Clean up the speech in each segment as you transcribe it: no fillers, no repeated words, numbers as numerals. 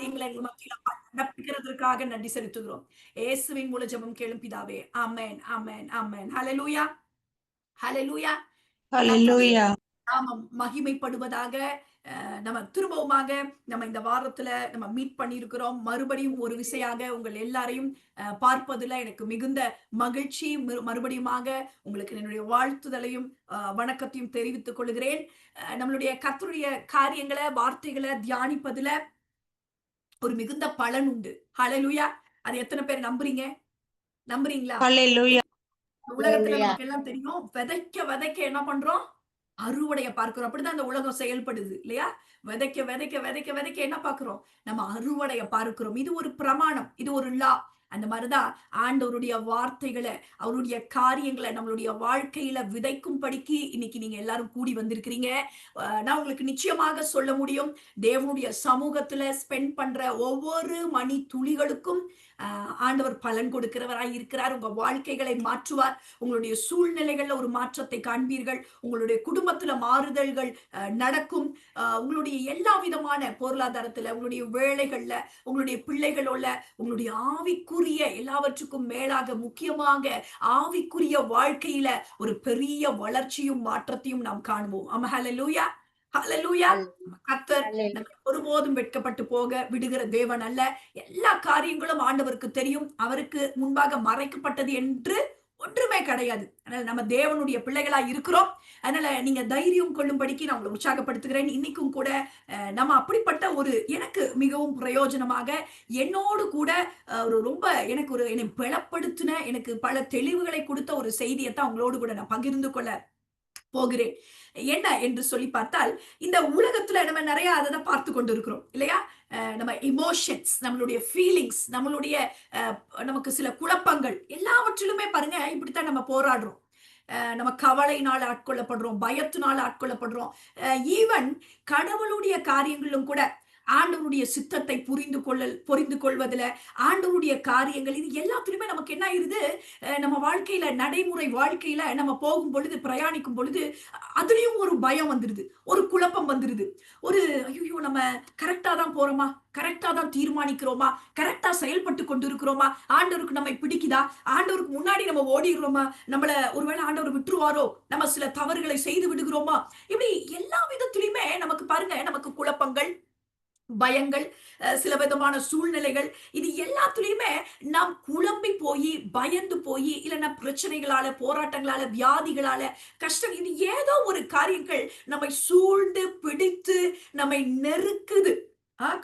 எங்களை எங்கள் மத்தியில நடப்பிக்கிறதற்காக நன்றி செலுத்துகிறோம். இயேசுவின் மூல ஜெபம் கேளும் பிதாவே. ஆமென், ஆமென், ஆமென். ஹல்லேலூயா, ஹல்லேலூயா. கர்த்தருடைய ஹalleluya. நாமம் மகிமைப்படுவதாக. நம்ம திரும்பவுமாக நம்ம இந்த வாரத்துல நம்ம மீட் பண்ணியிருக்கிறோம். மறுபடியும் ஒரு விசையாக உங்கள் எல்லாரையும் பார்ப்பதுல எனக்கு மிகுந்த மகிழ்ச்சி. மறுபடியுமாக உங்களுக்கு என்னுடைய வாழ்த்துதலையும் வணக்கத்தையும் தெரிவித்துக் கொள்கிறேன். நம்மளுடைய கர்த்தருடைய காரியங்களை வார்த்தைகளை தியானிப்பதுல ஒரு மிகுந்த பலன் உண்டு. ஹalleluya. அது எத்தனை பேர் நம்புறீங்க? நம்புறீங்களா? ஹalleluya. உலகத்துல Hallelujah. நமக்கு எல்லாம் தெரியும். விதைக்க விதைக்க என்ன பண்றோம்? அறுவடைய பார்க்கிறோம். அப்படிதான் இந்த உலகம் செயல்படுது இல்லையா? விதைக்க விதைக்க விதைக்க விதைக்க என்ன பார்க்கிறோம்? நம்ம அறுவடைய பார்க்கிறோம். இது ஒரு பிரமாணம். இது ஒரு லா. அந்த மாதிரிதான் ஆண்டவருடைய வார்த்தைகளை, அவருடைய காரியங்களை நம்மளுடைய வாழ்க்கையில விதைக்கும்படிக்கு இன்னைக்கு நீங்க எல்லாரும் கூடி வந்திருக்கிறீங்க. நான் உங்களுக்கு நிச்சயமாக சொல்ல முடியும். தேவனுடைய சமூகத்துல ஸ்பெண்ட் பண்ற ஒவ்வொரு மணி துளிகளுக்கும் ஆண்டவர் பலன் கொடுக்கிறவராய் இருக்கிறார். உங்க வாழ்க்கைகளை மாற்றுவார். உங்களுடைய சூழ்நிலைகள்ல ஒரு மாற்றத்தை காண்பீர்கள். உங்களுடைய குடும்பத்துல மாறுதல்கள் நடக்கும். உங்களுடைய எல்லா விதமான பொருளாதாரத்துல, உங்களுடைய வேலைகள்ல, உங்களுடைய பிள்ளைகளோட, உங்களுடைய ஆவிக்குரிய எல்லாவற்றுக்கும் மேலாக முக்கியமாக ஆவிக்குரிய வாழ்க்கையில ஒரு பெரிய வளர்ச்சியும் மாற்றத்தையும் நாம் காண்போம். ஹல்லேலூயா, ஹல்லேலூயா. கர்த்தர் நம்ம ஒருபோதும் வெட்கப்பட்டு போக விடுகிற தேவன் அல்ல. எல்லா காரியங்களும் ஆண்டவருக்கு தெரியும். அவருக்கு முன்பாக மறைக்கப்பட்டது என்று ஒன்றுமே கிடையாது. அதனால நம்ம தேவனுடைய பிள்ளைகளா இருக்கிறோம். அதனால நீங்க தைரியம் கொள்ளும்படிக்கு நான் உங்களை உற்சாகப்படுத்துகிறேன். இன்னைக்கும் கூட நம்ம அப்படிப்பட்ட ஒரு எனக்கு மிகவும் பிரயோஜனமாக என்னோடு கூட ஒரு ரொம்ப எனக்கு ஒரு என்னை பலப்படுத்தின, எனக்கு பல தெளிவுகளை கொடுத்த ஒரு செய்தியைத்தான் உங்களோடு கூட நான் பகிர்ந்து கொள்ள போகிறேன். என்ன என்று சொல்லி பார்த்தால், இந்த உலகத்துல நம்ம நிறைய அதை பார்த்து கொண்டிருக்கிறோம் இல்லையா? நம்ம எமோஷன்ஸ், நம்மளுடைய ஃபீலிங்ஸ், நம்மளுடைய நமக்கு சில குழப்பங்கள் எல்லாவற்றிலுமே பாருங்க இப்படித்தான் நம்ம போராடுறோம். நம்ம கவலையினால ஆட்கொள்ளப்படுறோம், பயத்தினால ஆட்கொள்ளப்படுறோம். ஈவன் கடவுளுடைய காரியங்களிலும் கூட ஆண்டவருடைய சித்தத்தை புரிந்து கொள்வதில், ஆண்டவருடைய காரியங்கள் இது எல்லாத்துலயுமே நமக்கு என்ன ஆயிருது? நம்ம வாழ்க்கையில நடைமுறை வாழ்க்கையில நம்ம போகும் பொழுது, பிரயாணிக்கும் பொழுது அதுலயும் ஒரு பயம் வந்துருது, ஒரு குழப்பம் வந்துருது. ஒரு ஐயோ நம்ம கரெக்டா தான் போறோமா, கரெக்டா தான் தீர்மானிக்கிறோமா, கரெக்டா செயல்பட்டு கொண்டு இருக்கிறோமா, ஆண்டவருக்கு நம்மை பிடிக்குதா, ஆண்டவருக்கு முன்னாடி நம்ம ஓடிடுறோமா, நம்மள ஒருவேளை ஆண்டவர் விட்டுருவாரோ, நம்ம சில தவறுகளை செய்து விடுகிறோமா, இப்படி எல்லா விதத்திலுமே நமக்கு பாருங்க நமக்கு குழப்பங்கள், பயங்கள், சில விதமான சூழ்நிலைகள், இது எல்லாத்துலயுமே நாம் குழம்பி போய், பயந்து போய், இல்லைன்னா பிரச்சனைகளால, போராட்டங்களால, வியாதிகளால, கஷ்டம், இது ஏதோ ஒரு காரியங்கள் நம்மை சூழ்ந்து பிடித்து நம்மை நெருக்குது.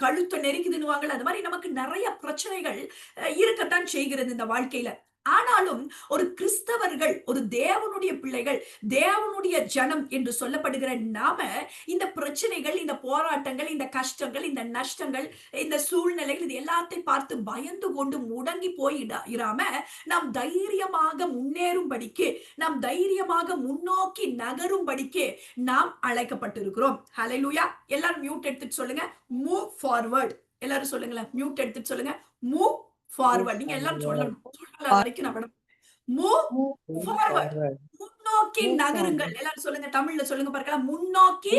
கழுத்தை நெருக்குதுன்னுவாங்கல்ல, அது மாதிரி நமக்கு நிறைய பிரச்சனைகள் இருக்கத்தான் செய்கிறது இந்த வாழ்க்கையில. ஆனாலும் ஒரு கிறிஸ்தவர்கள், ஒரு தேவனுடைய பிள்ளைகள், தேவனுடைய ஜனம் என்று சொல்லப்படுகிற நாம இந்த பிரச்சனைகள், இந்த போராட்டங்கள், இந்த கஷ்டங்கள், இந்த நஷ்டங்கள், இந்த சூழ்நிலைகள், இது எல்லாத்தையும் பார்த்து பயந்து கொண்டு முடங்கி போய் இராம நாம் தைரியமாக முன்னேறும்படிக்கு, நாம் தைரியமாக முன்னோக்கி நகரும்படிக்கு நாம் அழைக்கப்பட்டிருக்கிறோம். ஹல்லேலூயா. எல்லாரும் மியூட் எடுத்துட்டு சொல்லுங்க, மூவ் ஃபார்வர்ட். எல்லாரும் சொல்லுங்களேன், மியூட் எடுத்துட்டு சொல்லுங்க, மூவ் ஃபார்வர்ட். நீங்க எல்லாரும் சொல்லணும். சொல்ற வரைக்கும் நான் மூவ் ஃபார்வர்ட். முன்னோக்கி நகருங்கள். எல்லாரும் சொல்லுங்க, தமிழ்ல சொல்லுங்க பார்க்கலாம். முன்னோக்கி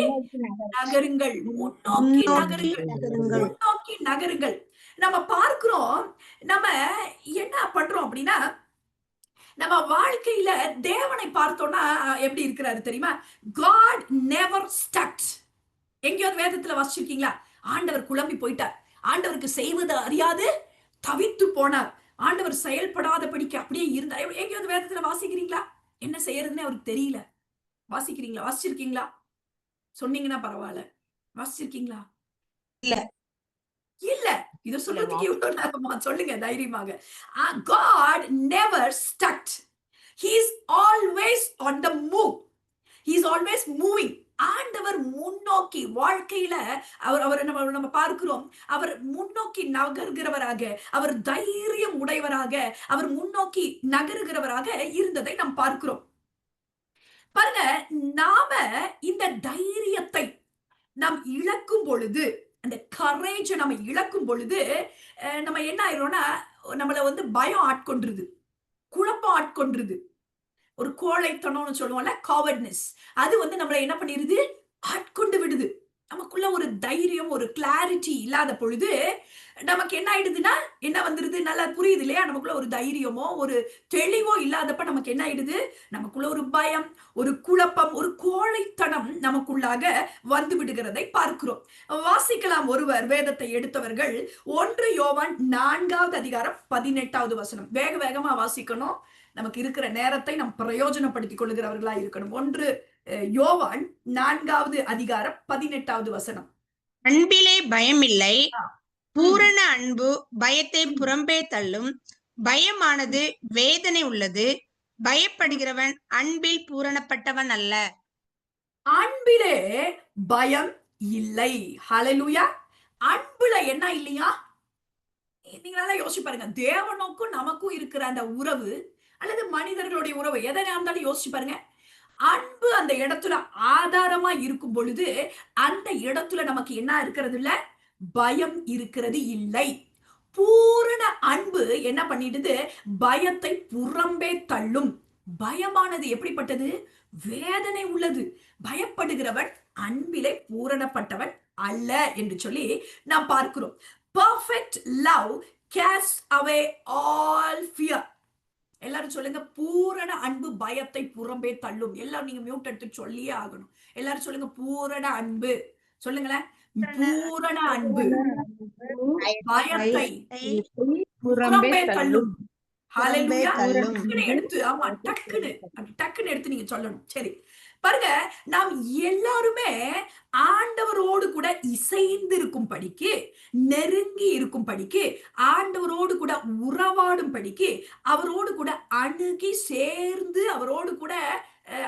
நகருங்கள், முன்னோக்கி நகருங்கள், முன்னோக்கி நகருங்கள். நம்ம பார்க்கிறோம், நம்ம என்ன பண்றோம் அப்படின்னா, நம்ம வாழ்க்கையில தேவனை பார்த்தோம்னா எப்படி இருக்கிறாரு தெரியுமா? God never stuck. எங்கேயாவது வேதத்துல வாசிச்சிருக்கீங்களா? ஆண்டவர் குழம்பி போயிட்டார், ஆண்டவருக்கு செய்வது அறியாது தவித்து போனார், ஆண்டவர் செயல்படாதபடிக்கு அப்படியே இருந்தார். எங்கேயாவது வேதத்துல வாசிக்கிறீங்களா? என்ன செய்யறதுன்னு அவருக்கு தெரியல. வாசிக்கிறீங்களா? வாசிச்சிருக்கீங்களா? சொன்னீங்கன்னா பரவாயில்ல. வாசிச்சிருக்கீங்களா? இல்ல. இல்ல. இத சொல்றதுக்கு இவ்வளவு நேரமா? சொல்லுங்க தைரியமாக. God never stuck. He is always on the move. He is always moving. ஆண்டவர் முன்னோக்கி வாழ்க்கையில அவர் நம்ம பார்க்கிறோம், அவர் முன்னோக்கி நகர்கிறவராக, அவர் தைரியம் உடையவராக, அவர் முன்னோக்கி நகருகிறவராக இருந்ததை நாம் பார்க்கிறோம். பாருங்க, நாம இந்த தைரியத்தை நாம் இழக்கும் பொழுது, அந்த கரேஜை நம்ம இழக்கும் பொழுது, நம்ம என்ன ஆயிரோம்னா, நம்மள வந்து பயம் ஆட்கொண்டுருது, குழப்பம் ஆட்கொண்டுருது, ஒரு கோழைத்தனம்னு சொல்லுவோம்ல, காவர்ட்னஸ், அது வந்து நம்மள என்ன பண்ணிருது? ஆட்கொண்டு விடுது. நமக்குள்ள ஒரு தைரியம், ஒரு கிளாரிட்டி இல்லாத பொழுது நமக்கு என்ன ஆயிடுதுன்னா, என்ன வந்துருது? நல்லா புரியுது இல்லையா? நமக்குள்ள ஒரு தைரியமோ, ஒரு தெளிவோ இல்லாதப்ப நமக்கு என்ன ஆயிடுது? நமக்குள்ள ஒரு பயம், ஒரு குழப்பம், ஒரு கோழைத்தனம் நமக்குள்ளாக வந்து விடுகிறதை பார்க்கிறோம். வாசிக்கலாம் ஒருவர் வேதத்தை எடுத்தவர்கள் 1 யோவான் 4வது அதிகாரம் 18வது வசனம். வேக வேகமா வாசிக்கணும். நமக்கு இருக்கிற நேரத்தை நாம் பிரயோஜனப்படுத்திக் கொள்ளுகிறவர்களா இருக்கணும். 1 யோவான் 4வது அதிகாரம் 18வது வசனம். அன்பிலே பயமில்லை, ஆ. பூரண அன்பு பயத்தை ம். புறம்பே தள்ளும். பயமானது வேதனை உள்ளது, பயப்படுகிறவன் அன்பில் பூரணப்பட்டவன் அல்ல. அன்பிலே பயம் இல்லை. ஹalleluya. அன்புல என்ன இல்லையா? நீங்க நல்லா யோசிச்சு பாருங்க. தேவனுக்கும் நமக்கும் இருக்கிற அந்த உறவு அல்லது மனிதர்களுடைய உறவு எதை இருந்தாலும் யோசிச்சு பாருங்க. அன்பு அந்த இடத்துல ஆதாரமா இருக்கும் பொழுது அந்த இடத்துல நமக்கு என்ன இருக்கிறது இல்ல? பயம் இருக்கிறது இல்லை. பூரண அன்பு என்ன பண்ணிடுது? பயத்தை புறம்பே தள்ளும். பயமானது எப்படிப்பட்டது? வேதனை உள்ளது. பயப்படுகிறவன் அன்பிலே பூரணப்பட்டவன் அல்ல என்று சொல்லி நாம் பார்க்கிறோம். Perfect love casts away all fear. எல்லாரும் சொல்லுங்க, பூரண அன்பு பயத்தை புறம்பே தள்ளும். எல்லாரும் நீங்க மியூட் எடுத்து சொல்லியே ஆகணும். எல்லாரும் சொல்லுங்க, பூரண அன்பு. சொல்லுங்களேன். பூரண அன்பு பயத்தை புறம்பே தள்ளும். ஹalleluya. டக்குன்னு எடுத்து, ஆமா, டக்குன்னு எடுத்து நீங்க சொல்லணும். சரி, பாருங்க, நாம் எல்லாருமே ஆண்டவரோடு கூட இசைந்து இருக்கும் படிக்கு, நெருங்கி இருக்கும் படிக்கு, ஆண்டவரோடு கூட உறவாடும் படிக்கு, அவரோடு கூட அணுகி சேர்ந்து அவரோடு கூட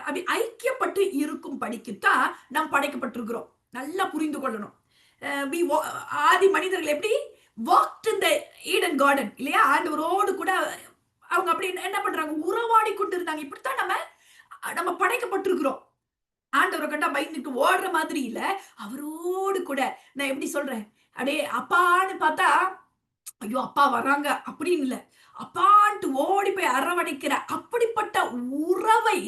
அப்படி ஐக்கியப்பட்டு இருக்கும் படிக்குத்தான் நாம் படைக்கப்பட்டிருக்கிறோம். நல்லா புரிந்து கொள்ளணும். ஆதி மனிதர்கள் எப்படி walked in the Eden garden இல்லையா? ஆண்டவரோடு கூட அவங்க அப்படி என்ன பண்றாங்க? உறவாடி கொண்டு இருந்தாங்க. இப்படித்தான் நம்ம படைக்கப்பட்டிருக்கிறோம். ஆண்டவரை கண்டா பயந்துட்டு ஓடுற மாதிரி இல்ல, அவரோடு கூட. நான் எப்படி சொல்றேன்? அப்படியே அப்பான்னு பார்த்தா, ஐயோ அப்பா வராங்க அப்படின்னு இல்ல, அப்பான்ட்டு ஓடி போய் அரவணைக்கிற அப்படிப்பட்ட உறவை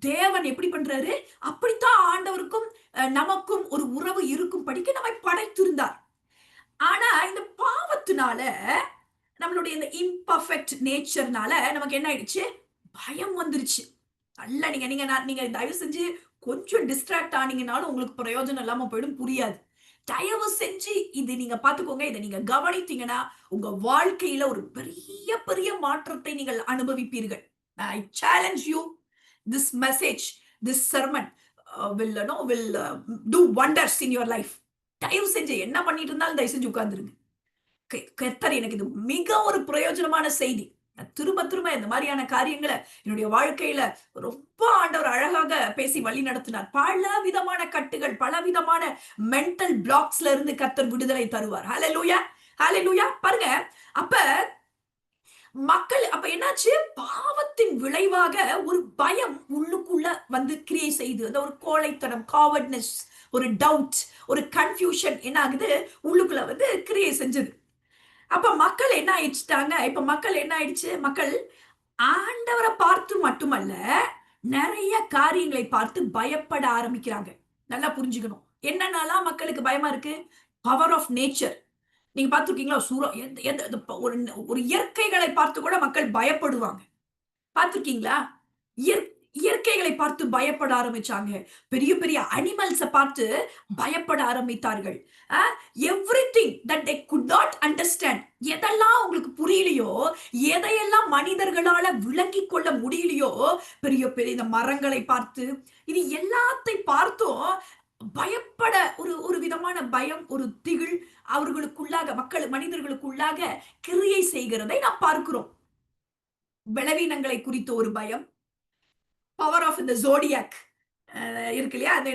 தேவன் எப்படி பண்றாரு? அப்படித்தான் ஆண்டவருக்கும் நமக்கும் ஒரு உறவு இருக்கும் படிக்க நம்மை படைத்திருந்தார். ஆனா இந்த பாவத்தினால, நம்மளுடைய இந்த இம்பர்ஃபெக்ட் நேச்சர்னால நமக்கு என்ன ஆயிடுச்சு? பயம் வந்துருச்சு. நல்லா நீங்க தயவு செஞ்சு கொஞ்சம் டிஸ்ட்ராக்ட் ஆனீங்கனாலும் உங்களுக்கு பிரயோஜனம் இல்லாம போயிடும், புரியாது. தயவு செஞ்சு இது நீங்க பாத்துக்கோங்க. இதை நீங்க கவனித்தீங்கன்னா உங்க வாழ்க்கையில ஒரு பெரிய பெரிய மாற்றத்தை நீங்கள் அனுபவிப்பீர்கள். I challenge you, this message, this sermon will do wonders in your life. தயவு செஞ்சு என்ன பண்ணிட்டு இருந்தாலும் தயவு செஞ்சு உட்கார்ந்துருங்க. கர்த்தர் எனக்கு இது மிக ஒரு பிரயோஜனமான செய்தி. திரும்ப திரும்ப இந்த மாதிரியான காரியங்களை என்னுடைய வாழ்க்கையில ரொம்ப ஆண்டவர் அழகாக பேசி வழி நடத்தினார். பல விதமான கட்டுகள், பல விதமான மென்டல் பிளாக்ஸ்ல இருந்து கர்த்தர் விடுதலை தருவார். ஹalleluya, ஹalleluya. பாருங்க, அப்ப மக்கள் அப்ப என்னாச்சு? பாவத்தின் விளைவாக ஒரு பயம் உள்ளுக்குள்ள வந்து கிரியேட் செய்து, அந்த ஒரு கோழைத்தனம், காவர்ட்னஸ், ஒரு டவுட், ஒரு கன்ஃபியூஷன் என்ன ஆகுது? உள்ளுக்குள்ள வந்து கிரியேட் செஞ்சது. அப்ப மக்கள் என்ன ஆயிடுச்சுட்டாங்க? இப்ப மக்கள் என்ன ஆயிடுச்சு? மக்கள் ஆண்டவரை பார்த்து மட்டுமல்ல, நிறைய காரியங்களை பார்த்து பயப்பட ஆரம்பிக்கிறாங்க. நல்லா புரிஞ்சுக்கணும். என்னென்னலாம் மக்களுக்கு பயமா இருக்கு? Power of nature. நீங்க பார்த்திருக்கீங்களா? ஒரு இயற்கைகளை பார்த்து கூட மக்கள் பயப்படுவாங்க. பார்த்திருக்கீங்களா? இயற்கைகளை பார்த்து பயப்பட ஆரம்பிச்சாங்க. பெரிய பெரிய அனிமல்ஸ பார்த்து பயப்பட ஆரம்பித்தார்கள். Everything that they could not understand. எதெல்லாம் உங்களுக்கு புரியலையோ, எதையெல்லாம் மனிதர்களால விளங்கிக் கொள்ள முடியலையோ, பெரிய பெரிய இந்த மரங்களை பார்த்து, இது எல்லாத்தை பார்த்தும் பயப்பட ஒரு விதமான பயம், ஒரு திகில் அவர்களுக்குள்ளாக, மனிதர்களுக்குள்ளாக கிரியை செய்கிறதை நாம் பார்க்கிறோம். பலவீனங்களை குறித்த ஒரு பயம், பவர் ஆஃப் இந்த ஜோடியாக் இருக்கு இல்லையா? அந்த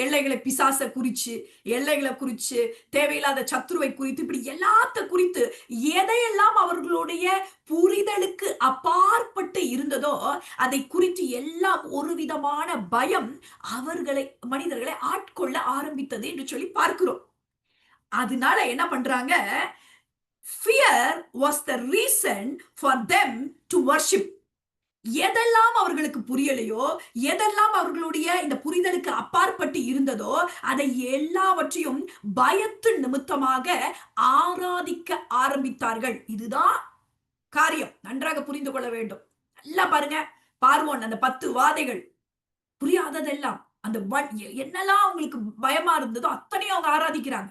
எல்லைகளை பிசாச குறிச்சு, எல்லைகளை குறிச்சு, தேவையில்லாத சத்துருவை குறித்து, இப்படி எல்லாத்த குறித்து எதையெல்லாம் அவர்களுடைய புரிதலுக்கு அப்பாற்பட்டு இருந்ததோ அதை குறித்து எல்லாம் ஒரு விதமான பயம் மனிதர்களை ஆட்கொள்ள ஆரம்பித்தது என்று சொல்லி பார்க்கிறோம். அதனால என்ன பண்றாங்க? Fear was the reason for them to worship. எதெல்லாம் அவர்களுக்கு புரியலையோ, எதெல்லாம் அவர்களுடைய இந்த புரிதலுக்கு அப்பாற்பட்டு இருந்ததோ, அதை எல்லாவற்றையும் பயத்து நிமித்தமாக ஆராதிக்க ஆரம்பித்தார்கள். இதுதான் காரியம். நன்றாக புரிந்து கொள்ள வேண்டும். நல்லா பாருங்க. பார்வோன் அந்த 10 வாதைகள் புரியாததெல்லாம் அந்த என்னெல்லாம் அவங்களுக்கு பயமா இருந்ததோ அத்தனையும் அவங்க ஆராதிக்கிறாங்க.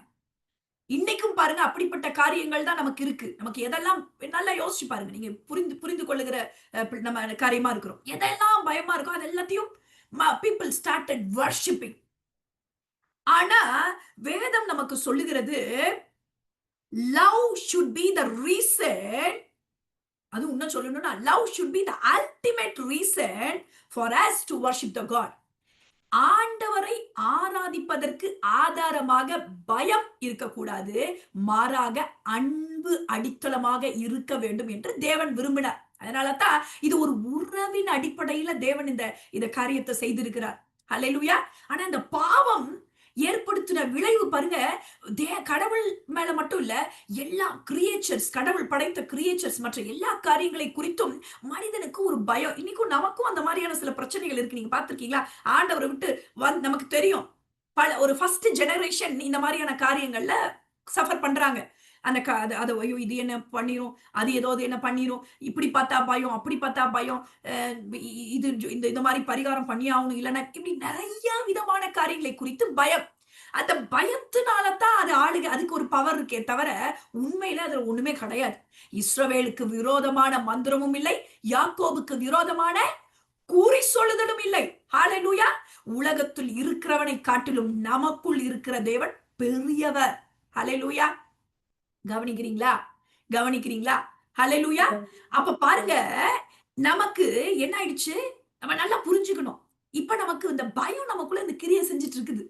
இன்னைக்கும் பாருங்க அப்படிப்பட்ட காரியங்கள் தான் நமக்கு இருக்கு. நமக்கு எதெல்லாம் நல்லா யோசிச்சு பாருங்க. நீங்க புரிந்து புரிந்து கொள்ளுகிற நம்ம காரியமா இருக்கிறோம். எதெல்லாம் பயமா இருக்கோ அது எல்லாத்தையும் people started worshipping. ஆனா வேதம் நமக்கு சொல்லுகிறது love should be the reason. அது இன்னும் சொல்லணும்னா love should be the ultimate reason for us to worship the God. ஆண்டவரை ஆராதிப்பதற்கு ஆதாரமாக பயம் இருக்கக்கூடாது, மாறாக அன்பு அடித்தளமாக இருக்க வேண்டும் என்று தேவன் விரும்பினார். அதனாலதான் இது ஒரு உறவின் அடிப்படையில தேவன் இந்த காரியத்தை செய்திருக்கிறார். ஹல்லேலூயா. ஆனா இந்த பாவம் ஏற்படுத்தின விளைவு பாருங்க, கடவுள் மேல மட்டும் இல்ல, எல்லா கிரியேச்சர்ஸ், கடவுள் படைத்த கிரியேச்சர்ஸ் மற்ற எல்லா காரியங்களை குறித்தும் மனிதனுக்கு ஒரு பயம். இன்னைக்கும் நமக்கும் அந்த மாதிரியான சில பிரச்சனைகள் இருக்கு. நீங்க பார்த்திருக்கீங்களா? ஆண்டவரை விட்டு நமக்கு தெரியும் ஒரு ஃபர்ஸ்ட் ஜெனரேஷன் இந்த மாதிரியான காரியங்கள்ல சஃபர் பண்றாங்க. அந்த ஐயோ இது என்ன பண்ணிரும், அது ஏதாவது என்ன பண்ணிரும், இப்படி பார்த்தா பயம், அப்படி பார்த்தா பயம், இது இந்த மாதிரி பரிகாரம் பண்ணி ஆகணும், இல்லைன்னா இப்படி நிறைய விதமான காரியங்களை குறித்து பயம். அந்த பயத்தினாலதான் அது ஆளுக, அதுக்கு ஒரு பவர் இருக்கே தவிர உண்மையில அதுல ஒண்ணுமே கிடையாது. இஸ்ரவேலுக்கு விரோதமான மந்திரமும் இல்லை, யாக்கோபுக்கு விரோதமான கூறி சொல்லுதலும் இல்லை. ஹல்லேலூயா. உலகத்தில் இருக்கிறவனை காட்டிலும் நமக்குள் இருக்கிற தேவன் பெரியவர். ஹல்லேலூயா. கவனிக்கிறீங்களா? கவனிக்கிறீங்களா? ஹல்லேலூயா. அப்ப பாருங்க, நமக்கு என்ன ஆயிடுச்சு, நம்ம நல்லா புரிஞ்சுக்கணும். இப்ப நமக்கு இந்த பயம் நமக்குள்ள இந்த கிரியை செஞ்சுட்டு இருக்குது.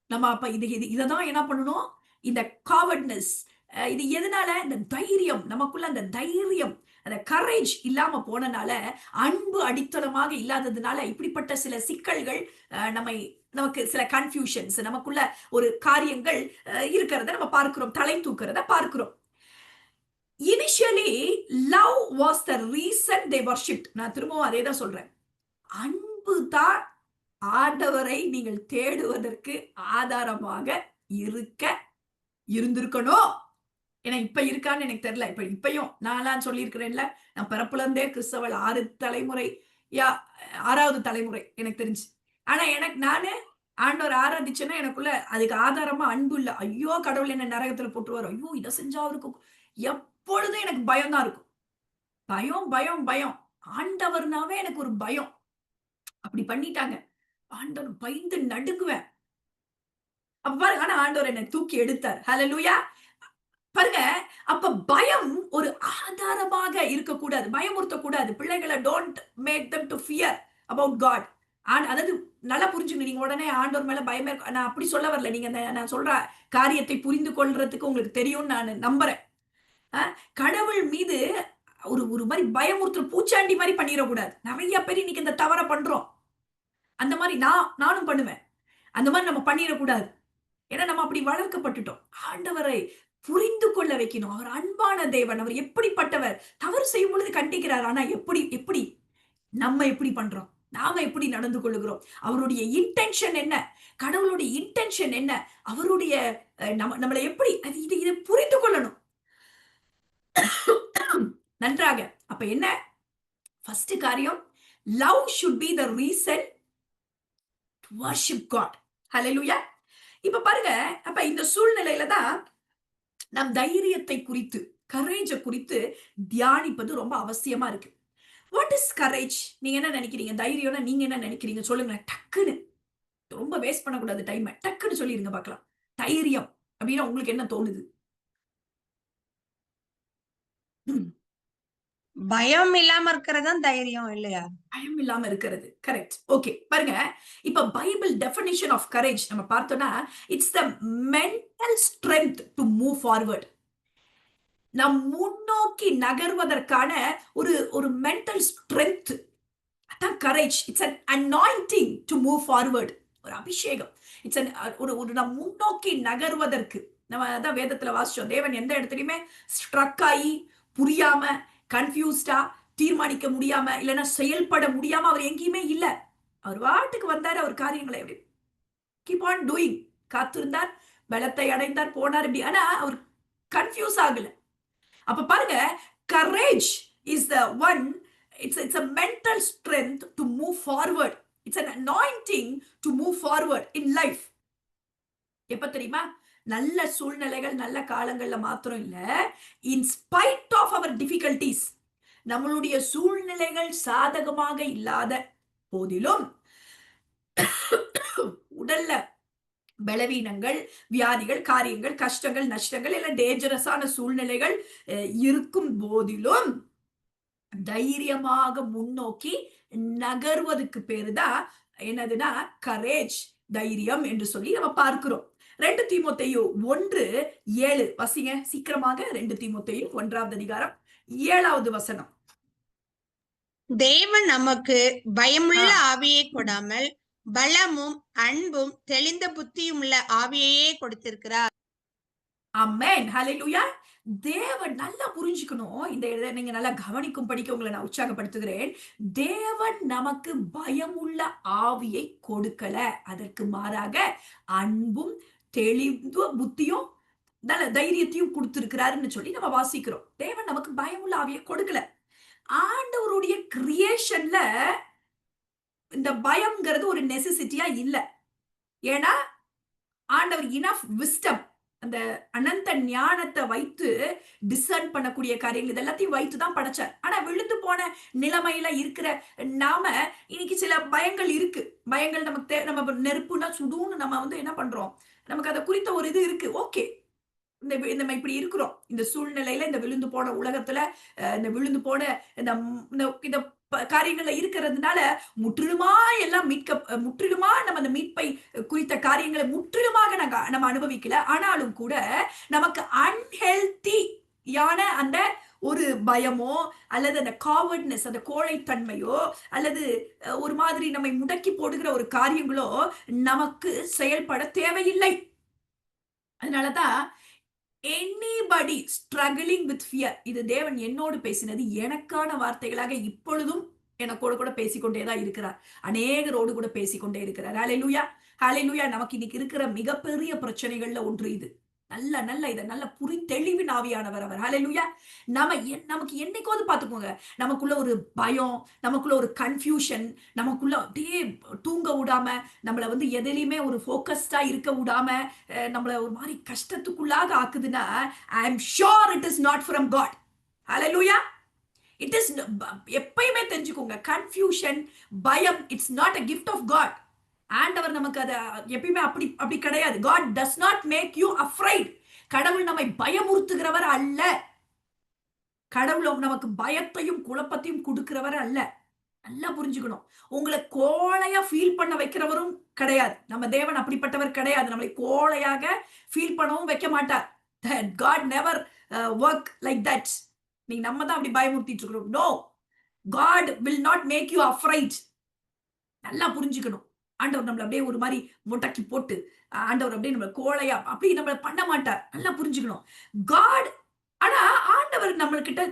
நம்ம அப்ப இததான் என்ன பண்ணணும், இந்த காவர்ட்னஸ், இது எதனால, இந்த தைரியம் நமக்குள்ள, அந்த தைரியம், அந்த கரேஜ் இல்லாம போனனால, அன்பு அடித்தளமாக இல்லாததுனால இப்படிப்பட்ட சில சிக்கல்கள் நமக்கு சில கன்ஃபியூஷன்ஸ், நமக்குள்ள ஒரு காரியங்கள் இருக்கிறத நம்ம பார்க்கிறோம், தலை தூக்குறத பார்க்கிறோம். Initially love was the reason they worshipped. நான் திரும்பவும் அதே தான் சொல்றேன். அன்பு தான் ஆண்டவரை நீங்கள் தேடுவதற்கு ஆதாரமாக இருந்திருக்கணும். ஏன்னா இப்ப இருக்கான்னு எனக்கு தெரியல. இப்பயும் நான் சொல்லியிருக்கிறேன்ல, நான் பிறப்புல இருந்தே கிறிஸ்தவள் 6 தலைமுறை, 6வது தலைமுறை எனக்கு தெரிஞ்சு. ஆனா நானு ஆண்டவர் ஆராதிச்சேன்னா எனக்குள்ள அதுக்கு ஆதாரமா அன்பு இல்ல. ஐயோ கடவுள் என்ன நரகத்துல போட்டுருவாரு, ஐயோ இதை செஞ்சா அவருக்கு எப்பொழுதும் எனக்கு பயம் தான் இருக்கும். பயம் பயம் பயம். ஆண்டவர்னாவே எனக்கு ஒரு பயம். அப்படி பண்ணிட்டாங்க. ஆண்டவர் பயந்து நடுங்குவேன். அப்ப பாருங்க, ஆனா ஆண்டவர் என்னை தூக்கி எடுத்தார். ஹல்லேலூயா. பாருங்க, அப்ப பயம் ஒரு ஆதாரமாக இருக்கக்கூடாது, பயமுறுத்தக்கூடாது. பிள்ளைகளை don't make them to fear about God. அதாவது நல்லா புரிஞ்சுங்க. நீங்க உடனே ஆண்டவர் மேல பயமே, நான் அப்படி சொல்ல வரல. நீங்க நான் சொல்ற காரியத்தை புரிந்து கொள்றதுக்கு உங்களுக்கு தெரியும் நான் நம்புறேன். கடவுள் மீது ஒரு மாதிரி பயமுறுத்துற பூச்சாண்டி மாதிரி பண்ணிடக்கூடாது. நிறைய பேர் இன்னைக்கு இந்த தவற பண்றோம். அந்த மாதிரி நானும் பண்ணுவேன். அந்த மாதிரி நம்ம பண்ணிடக்கூடாது. ஏன்னா நம்ம அப்படி வளர்க்கப்பட்டுட்டோம். ஆண்டவரை புரிந்து கொள்ள வைக்கணும். அவர் அன்பான தேவன். அவர் எப்படிப்பட்டவர். தவறு செய்யும் பொழுது கண்டிக்கிறார். ஆனா எப்படி நம்ம எப்படி பண்றோம், நாம எப்படி நடந்து கொள்ளுகிறோம், அவருடைய இன்டென்ஷன் என்ன, கடவுளுடைய இன்டென்ஷன் என்ன, அவருடைய நம்மளை எப்படி, இதை புரிந்து கொள்ளணும் நன்றாக. அப்ப என்ன ஃபர்ஸ்ட் காரியம், love should be the reason to worship God. Hallelujah. இப்ப பாருங்க, அப்ப இந்த சூழ்நிலையில தான் நம் தைரியத்தை குறித்து, கரேஜ குறித்து தியானிப்பது ரொம்ப அவசியமா இருக்கு. What is courage? நீங்க என்ன நினைக்கிறீங்க? தைரியம்னா நீங்க என்ன நினைக்கிறீங்க சொல்லுங்க. டக்குன்னு, ரொம்ப வேஸ்ட் பண்ணக்கூடாது டைம், டக்குன்னு சொல்லிருங்க பார்க்கலாம். தைரியம் அப்படின்னா உங்களுக்கு என்ன தோணுது? பயம் இல்லாம இருக்கிறது தைரியம் இல்லையா? பயம் இல்லாம இருக்கிறது. கரெக்ட். ஓகே. பாருங்க, இப்ப பைபிள் டெஃபினிஷன் ஆஃப் கரேஜ் நம்ம பார்த்தோம்னா, it's the mental strength to move forward. நம் முன்னோக்கி நகர்வதற்கான ஒரு மென்டல் ஸ்ட்ரென்த், அதான் courage. It's an anointing to move forward. ஒரு அபிஷேகம். இட்ஸ் ஒரு நம் முன்னோக்கி நகர்வதற்கு. நம்ம அதான் வேதத்துல வாசிச்சோம். தேவன் எந்த இடத்துலயுமே ஸ்ட்ரக் ஆகி, புரியாம, கன்ஃபியூஸ்டா, தீர்மானிக்க முடியாம, இல்லைன்னா செயல்பட முடியாம அவர் எங்கேயுமே இல்ல. அவர் பாட்டுக்கு வந்தாரு, அவர் காரியங்களை அப்படி கீப் ஆன் டூயிங். காத்திருந்தார், பலத்தை அடைந்தார், போனார் இப்படி. ஆனா அவர் கன்ஃபியூஸ் ஆகல. அப்ப பாருங்க, courage is the one. It's a mental strength to move forward. It's an anointing to move forward in life. எப்ப தெரியுமா? நல்ல சூழ்நிலைகள், நல்ல காலங்கள்ல மாத்திரம் இல்ல, in spite of our difficulties, நம்மளுடைய சூழ்நிலைகள் சாதகமாக இல்லாத போதிலும், உடல்ல பலவீனங்கள், வியாதிகள், காரியங்கள், கஷ்டங்கள், நஷ்டங்கள், எல்லாம் டேஞ்சரஸான சூழ்நிலைகள் இருக்கும் போதிலும் தைரியமாக முன்னோக்கி நகர்வதற்கு பேருதான் என்னதுன்னா கரேஜ், தைரியம் என்று சொல்லி நம்ம பார்க்கிறோம். 2 தீமோத்தேயு 1:7 வசிங்க சீக்கிரமாக. 2 தீமோத்தேயு 1வது அதிகாரம் 7வது வசனம். தேவன் நமக்கு பயமுள்ள ஆவியை கொடாமல் பலமும் அன்பும் தெளிந்த புத்தியும் உள்ள ஆவியையே கொடுத்திருக்கிறார். ஆமென், ஹalleluya. தேவன் நல்லா புரிஞ்சுக்கணும். இந்த இதை நீங்க நல்லா கவனிக்கும் படிக்க உங்களை நான் உற்சாகப்படுத்துகிறேன். தேவன் நமக்கு பயமுள்ள ஆவியை கொடுக்கல, அதற்கு மாறாக அன்பும் தெளிந்த புத்தியும் நல்ல தைரியத்தையும் கொடுத்திருக்கிறாருன்னு சொல்லி நம்ம வாசிக்கிறோம். தேவன் நமக்கு பயமுள்ள ஆவியை கொடுக்கல. ஆண்டவருடைய கிரியேஷன்ல இந்த பயம்ங்கிறது ஒரு நெசசிட்டியா இல்ல. ஏன்னா ஆண்டவர் இனஃப் விஸ்டம், அந்த அனந்த ஞானத்தை வைத்து டிசர்ன் பண்ணக்கூடிய காரியங்கள் இது எல்லாத்தையும் வைத்து தான் படைச்சார். ஆனா விழுந்து போன நிலைமையில இருக்கிற நாம இன்னைக்கு சில பயங்கள் இருக்கு. பயங்கள் நமக்கு நம்ம நெருப்புனா சுடுன்னு நம்ம வந்து என்ன பண்றோம், நமக்கு அதை குறித்த ஒரு இது இருக்கு. ஓகே, நம்ம இப்படி இருக்கிறோம் இந்த சூழ்நிலையில, இந்த விழுந்து போன உலகத்துல, இந்த விழுந்து போன இந்த காரியங்கள்ல இருக்கிறதுனால முற்றிலுமா எல்லாம் முற்றிலுமா நம்ம அந்த மீட்பை குறித்த காரியங்களை முற்றிலுமாக நம்ம அனுபவிக்கல. ஆனாலும் கூட நமக்கு அன்ஹெல்தியான அந்த ஒரு பயமோ அல்லது அந்த காவர்ட்னஸ், அந்த கோழைத்தன்மையோ அல்லது ஒரு மாதிரி நம்மை முடக்கி போடுகிற ஒரு காரியங்களோ நமக்கு செயல்பட தேவையில்லை. அதனாலதான் anybody struggling with fear, இது தேவன் என்னோடு பேசினது, எனக்கான வார்த்தைகளாக இப்பொழுதும் எனக்கோடு கூட பேசிக்கொண்டேதான் இருக்கிறார். அநேகரோடு கூட பேசிக்கொண்டே இருக்கிறார். ஹalleluya, ஹalleluya. நமக்கு இன்னைக்கு இருக்கிற மிகப்பெரிய பிரச்சனைகள்ல ஒன்று இது. நல்ல இதை நல்ல தெளிவின் ஆவியானவர் அவர். ஹalleluya. நமக்கு என்னைக்காவது பார்த்துக்கோங்க, நமக்குள்ள ஒரு பயம், நமக்குள்ள ஒரு கன்ஃபியூஷன், நமக்குள்ள அப்படியே தூங்க விடாம, நம்மள வந்து எதிலையுமே ஒரு ஃபோக்கஸ்டா இருக்க விடாம, நம்மள ஒரு மாதிரி கஷ்டத்துக்குள்ளாக ஆக்குதுன்னா, I am sure it is not from God. Hallelujah. It is, எப்பயுமே தெரிஞ்சுக்கோங்க, கன்ஃபியூஷன், பயம், it's not a gift of God. ஆண்டவர் நமக்கு அதை எப்பயுமே அப்படி கிடையாது. God does not make you afraid. கடவுள் நம்மை பயமுறுத்துகிறவர் அல்ல. கடவுள் நமக்கு பயத்தையும் குழப்பத்தையும் கொடுக்கிறவர் அல்ல. நல்லா புரிஞ்சுக்கணும். உங்களை கோழையா ஃபீல் பண்ண வைக்கிறவரும் கிடையாது. நம்ம தேவன் அப்படிப்பட்டவர் கிடையாது. நம்மளை கோழையாக ஃபீல் பண்ணவும் வைக்க மாட்டார். God never work like that. நீங்க நம்ம தான் அப்படி பயமுறுத்திட்டு இருக்கிறோம். No, God will not make you afraid. நல்லா புரிஞ்சுக்கணும். ஆண்டவர் நம்மள அப்படியே ஒரு மாதிரி முடக்கி போட்டு, ஆண்டவர் அப்படியே நம்ம கோழையா அப்படி நம்மள பண்ண மாட்டார். நல்லா புரிஞ்சுக்கணும். God, ஆனா ஆண்டவர் நம்மள்கிட்ட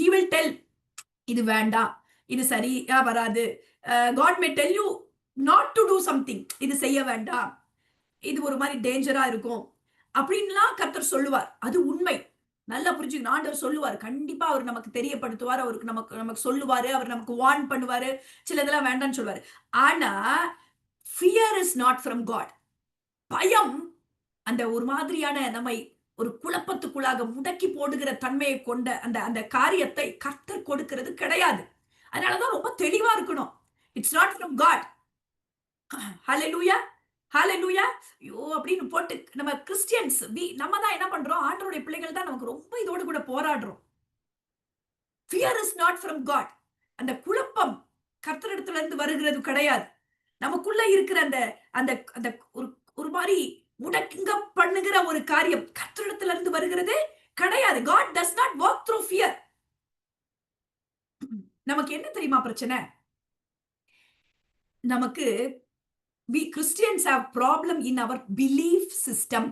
he will tell, இது வேண்டாம், இது சரியா வராது. God may tell you not to do something. இது செய்ய வேண்டாம், இது ஒரு மாதிரி டேஞ்சரா இருக்கும் அப்படின்லாம் கர்த்தர் சொல்லுவார். அது உண்மை. நல்லா புரிஞ்சுக்கணும். ஆண்டவர் சொல்லுவார், கண்டிப்பா அவர் நமக்கு தெரியப்படுத்துவார், அவருக்கு நமக்கு சொல்லுவாரு, அவர் நமக்கு வார்ன் பண்ணுவாரு, சிலதெல்லாம் வேண்டாம்னு சொல்லுவாரு. ஆனா fear is not from God. பயம் அந்த ஒரு மாதிரியான நம்மை ஒரு குழப்பத்துக்குள்ளாக முடக்கி போடுகிற தன்மையை கொண்ட அந்த காரியத்தை கர்த்தர் கொடுக்கிறது கிடையாது. அதனாலதான் ரொம்ப தெளிவா இருக்கணும். It's not from God. Hallelujah, hallelujah. ஐயோ அப்படின்னு போட்டு நம்ம கிறிஸ்டியன்ஸ் நம்ம தான் என்ன பண்றோம், ஆண்டவருடைய பிள்ளைகள் தான் நமக்கு ரொம்ப இதோடு கூட போராடுறோம். fear is not from God. அந்த குழப்பம் கர்த்தரிடத்துல இருந்து வருகிறது கிடையாது. நமக்குள்ள இருக்கிற அந்த ஒரு மாதிரி முடங்க பண்ணுகிற ஒரு காரியம் கர்த்தரிடத்துல இருந்து வருகிறது கிடையாது. God does not work through fear. நமக்கு என்ன தெரியுமா பிரச்சனை? நமக்கு we Christians have problem in our belief system.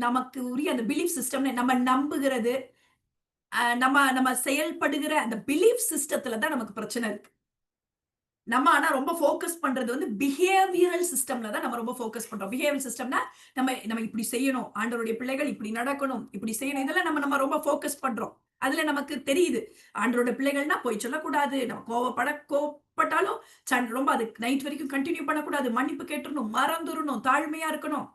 நமக்கு உரிய அந்த பிலீஃப் சிஸ்டம், நம்ம நம்புகிறது, நம்ம நம்ம செயல்படுகிற அந்த பிலீஃப் சிஸ்டத்துல தான் நமக்கு பிரச்சனை இருக்கு. நம்ம ஆனா ரொம்ப ஃபோக்கஸ் பண்றது வந்து பிஹேவியரல் சிஸ்டம்ல தான் நம்ம ரொம்ப ஃபோக்கஸ் பண்றோம். பிஹேவியரல் சிஸ்டம்னா நம்ம நம்ம இப்படி செய்யணும். ஆண்டவருடைய பிள்ளைகள் இப்படி நடக்கணும். இப்படி செய்யணும். இதெல்லாம் நம்ம ரொம்ப ஃபோக்கஸ் பண்றோம். அதுல நமக்கு தெரியுது. ஆண்டவருடைய பிள்ளைகள்னா பொய் சொல்லக்கூடாது. நம்ம கோவப்பட்டாலும் ரொம்ப அது நைட் வரைக்கும் கன்டின்யூ பண்ணக்கூடாது. மன்னிப்பு கேட்டுறணும். மறந்துறணும். தாழ்மையா இருக்கணும்.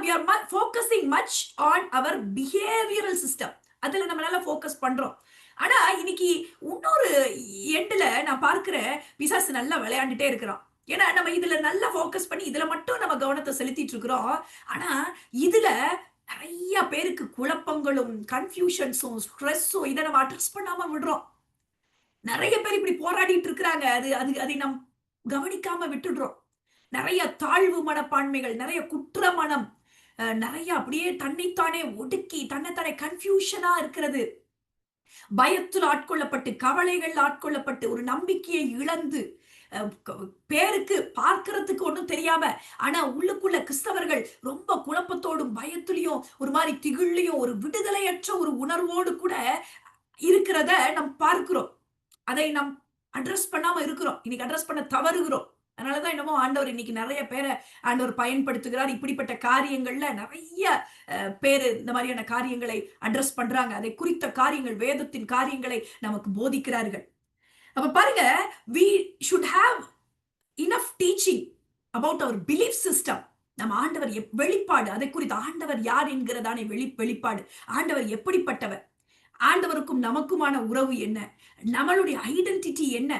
We are focusing much on our behavioural system. அதுல நம்ம நல்லா ஃபோக்கஸ் பண்றோம். ஆனா இன்னைக்கு இன்னொரு எண்டுல நான் பார்க்கிறேன், பிசாசு நல்லா விளையாண்டுட்டே இருக்கிறான். ஏன்னா நம்ம இதுல நல்லா ஃபோக்கஸ் பண்ணி இதுல மட்டும் நம்ம கவனத்தை செலுத்திட்டு இருக்கிறோம். ஆனா இதுல நிறைய பேருக்கு குழப்பங்களும், கன்ஃபியூஷன்ஸும், ஸ்ட்ரெஸ்ஸும் இத நம்ம அட்ரஸ் பண்ணாம விடுறோம். நிறைய பேர் இப்படி போராடிட்டு இருக்கிறாங்க. அது அது அதை நாம் கவனிக்காம விட்டுடுறோம். நிறைய தாழ்வு மனப்பான்மைகள், நிறைய குற்ற மனம், நிறைய அப்படியே தன்னைத்தானே ஒடுக்கி, தன்னைத்தானே கன்ஃபியூஷனா இருக்கிறது. பயத்தில் ஆட்கொள்ளப்பட்டு, கவலைகள் ஆட்கொள்ளப்பட்டு, ஒரு நம்பிக்கையை இழந்து, பேருக்கு பார்க்கிறதுக்கு ஒண்ணும் தெரியாம, ஆனா உள்ளுக்குள்ள கிறிஸ்தவர்கள் ரொம்ப குழப்பத்தோடும், பயத்திலையும், ஒரு மாதிரி திகில்லையும், ஒரு விடுதலையற்ற ஒரு உணர்வோடு கூட இருக்கிறத நாம் பார்க்கிறோம். அதை நாம் அட்ரஸ் பண்ணாம இருக்கிறோம். இன்னைக்கு அட்ரஸ் பண்ண தவறுகிறோம். அதனாலதான் என்னமோ ஆண்டவர் இன்னைக்கு நிறைய பேரை ஆண்டவர் பயன்படுத்துகிறார். இப்படிப்பட்ட காரியங்கள்ல நிறைய பேரு இந்த மாதிரியான காரியங்களை அட்ரஸ் பண்றாங்க. அதை குறித்த காரியங்கள், வேதத்தின் காரியங்களை நமக்கு போதிக்கிறார்கள். அப்ப பாருங்க, we should have enough teaching about our belief system. நம்ம ஆண்டவர் வெளிப்பாடு, அதை குறித்து ஆண்டவர் யார் என்கிறதானே வெளிப்பாடு. ஆண்டவர் எப்படிப்பட்டவர், ஆண்டவருக்கும் நமக்குமான உறவு என்ன, நம்மளுடைய ஐடென்டிட்டி என்ன,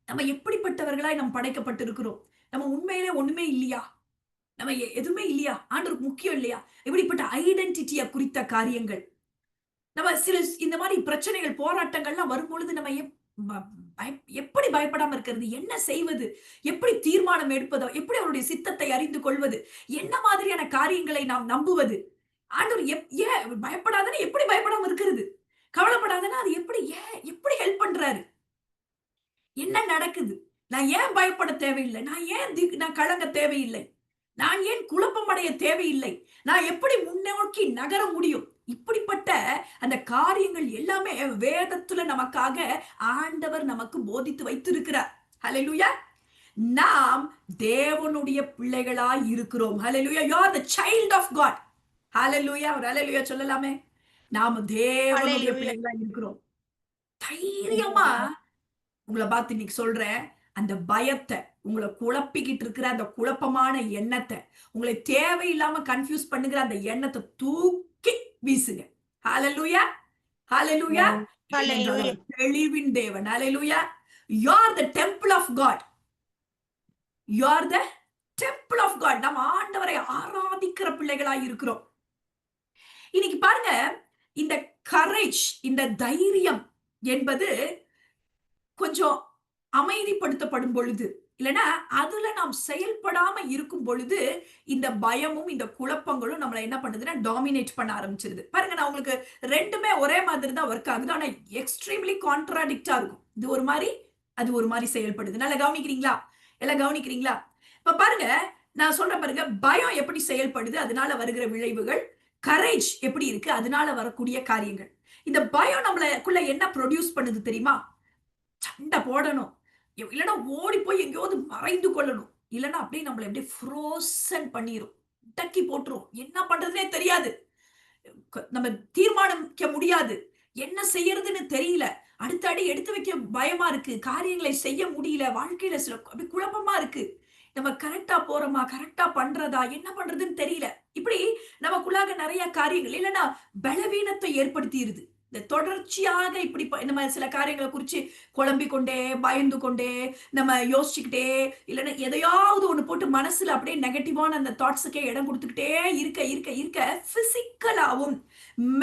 நம்ம எப்படிப்பட்டவர்களாய் நாம் படைக்கப்பட்டிருக்கிறோம், நம்ம உண்மையிலே ஒண்ணுமே இல்லையா, நம்ம எதுவுமே இல்லையா, ஆண்டவருக்கு முக்கியம் இல்லையா, இப்படிப்பட்ட ஐடென்டிட்டிய குறித்த காரியங்கள். நம்ம சில இந்த மாதிரி பிரச்சனைகள், போராட்டங்கள்லாம் வரும்பொழுது நம்ம எப்படி பயப்படாம இருக்கிறது, என்ன செய்வது, எப்படி தீர்மானம் எடுப்பது, எப்படி அவருடைய சித்தத்தை அறிந்து கொள்வது, என்ன மாதிரியான காரியங்களை நாம் நம்புவது, ஆண்டவர் ஏன் பயப்படாதன்னு எப்படி பயப்படாம இருக்கிறது, கவலைப்படாதன்னா அது எப்படி ஹெல்ப் பண்றாரு, என்ன நடக்குது, நான் ஏன் பயப்பட தேவையில்லை, நான் கலங்க தேவையில்லை, நான் ஏன் குழப்பம் அடைய தேவையில்லை, நான் எப்படி முன்னோக்கி நகர முடியும், இப்படிப்பட்ட அந்த காரியங்கள் எல்லாமே வேதத்துல நமக்காக ஆண்டவர் நமக்கு போதித்து வைத்திருக்கிறார். ஹல்லேலூயா. நாம் தேவனுடைய பிள்ளைகளாய் இருக்கிறோம். ஹல்லேலூயா. You are the child of God. ஹல்லேலூயா. ஒரு ஹல்லேலூயா சொல்லலாமே. நாம தேவனுடைய பிள்ளைகளாய் இருக்கிறோம். தைரியமா உங்களை பார்த்து இன்னைக்கு சொல்றேன், அந்த பயத்தை, உங்களை குழப்பிக்கிட்டு இருக்கிற அந்த குழப்பமான எண்ணத்தை, உங்களை தேவையில்லாம கன்ஃபியூஸ் பண்ணுகிற அந்த எண்ணத்தை தூக்கி வீசுங்க. ஹல்லேலூயா. ஹல்லேலூயா. தெளிவின் தேவன். ஹல்லேலூயா. You are the temple of God. You are the temple of God. நம்ம ஆண்டவரை ஆராதிக்கிற பிள்ளைகளாய் இருக்கிறோம். இன்னைக்கு பாருங்க, இந்த கரேஜ், இந்த தைரியம் என்பது கொஞ்சம் அமைதிப்படுத்தப்படும் பொழுது, இல்லைன்னா அதுல நாம் செயல்படாம இருக்கும் பொழுது, இந்த பயமும் இந்த குழப்பங்களும் நம்மளை என்ன பண்ணுதுன்னா டாமினேட் பண்ண ஆரம்பிச்சிருது. பாருங்க, நான் உங்களுக்கு ரெண்டுமே ஒரே மாதிரி தான் ஒர்க் ஆகுது, ஆனா எக்ஸ்ட்ரீம்லி கான்ட்ராடிக்டா இருக்கும். இது ஒரு மாதிரி, அது ஒரு மாதிரி செயல்படுது. நல்லா கவனிக்கிறீங்களா? எல்லாம் கவனிக்கிறீங்களா? இப்ப பாருங்க, நான் சொல்றேன் பாருங்க, பயம் எப்படி செயல்படுது, அதனால வருகிற விளைவுகள், கரேஜ் எப்படி இருக்கு, அதனால வரக்கூடிய காரியங்கள். இந்த பயம் நம்மளுக்குள்ள என்ன ப்ரொடியூஸ் பண்ணுது தெரியுமா? சண்டை போடணும், இல்லைன்னா ஓடி போய் எங்கேயாவது மறைந்து கொள்ளணும், இல்லைன்னா அப்படியே நம்மளை அப்படியே ஃப்ரோசன் பண்ணிரும், டக்கி போட்டுரும், என்ன பண்றதுனே தெரியாது, நம்ம தீர்மானிக்க முடியாது, என்ன செய்யறதுன்னு தெரியல, அடுத்த அடி எடுத்து வைக்க பயமா இருக்கு, காரியங்களை செய்ய முடியல, வாழ்க்கையில சில அப்படி குழப்பமா இருக்கு, நம்ம கரெக்டா போறோமா, கரெக்டா பண்றதா, என்ன பண்றதுன்னு தெரியல, இப்படி நமக்குள்ளாக நிறைய காரியங்கள், இல்லைன்னா பலவீனத்தை ஏற்படுத்திடுது. இந்த தொடர்ச்சியாக இப்படி நம்ம சில காரியங்களை குறிச்சு குழம்பிக் கொண்டே, பயந்து கொண்டே, நம்ம யோசிச்சுக்கிட்டே, இல்லைன்னா எதையாவது ஒண்ணு போட்டு மனசுல அப்படியே நெகட்டிவான அந்த தாட்ஸுக்கே இடம் கொடுத்துக்கிட்டே இருக்க இருக்க இருக்க பிசிக்கலாவும்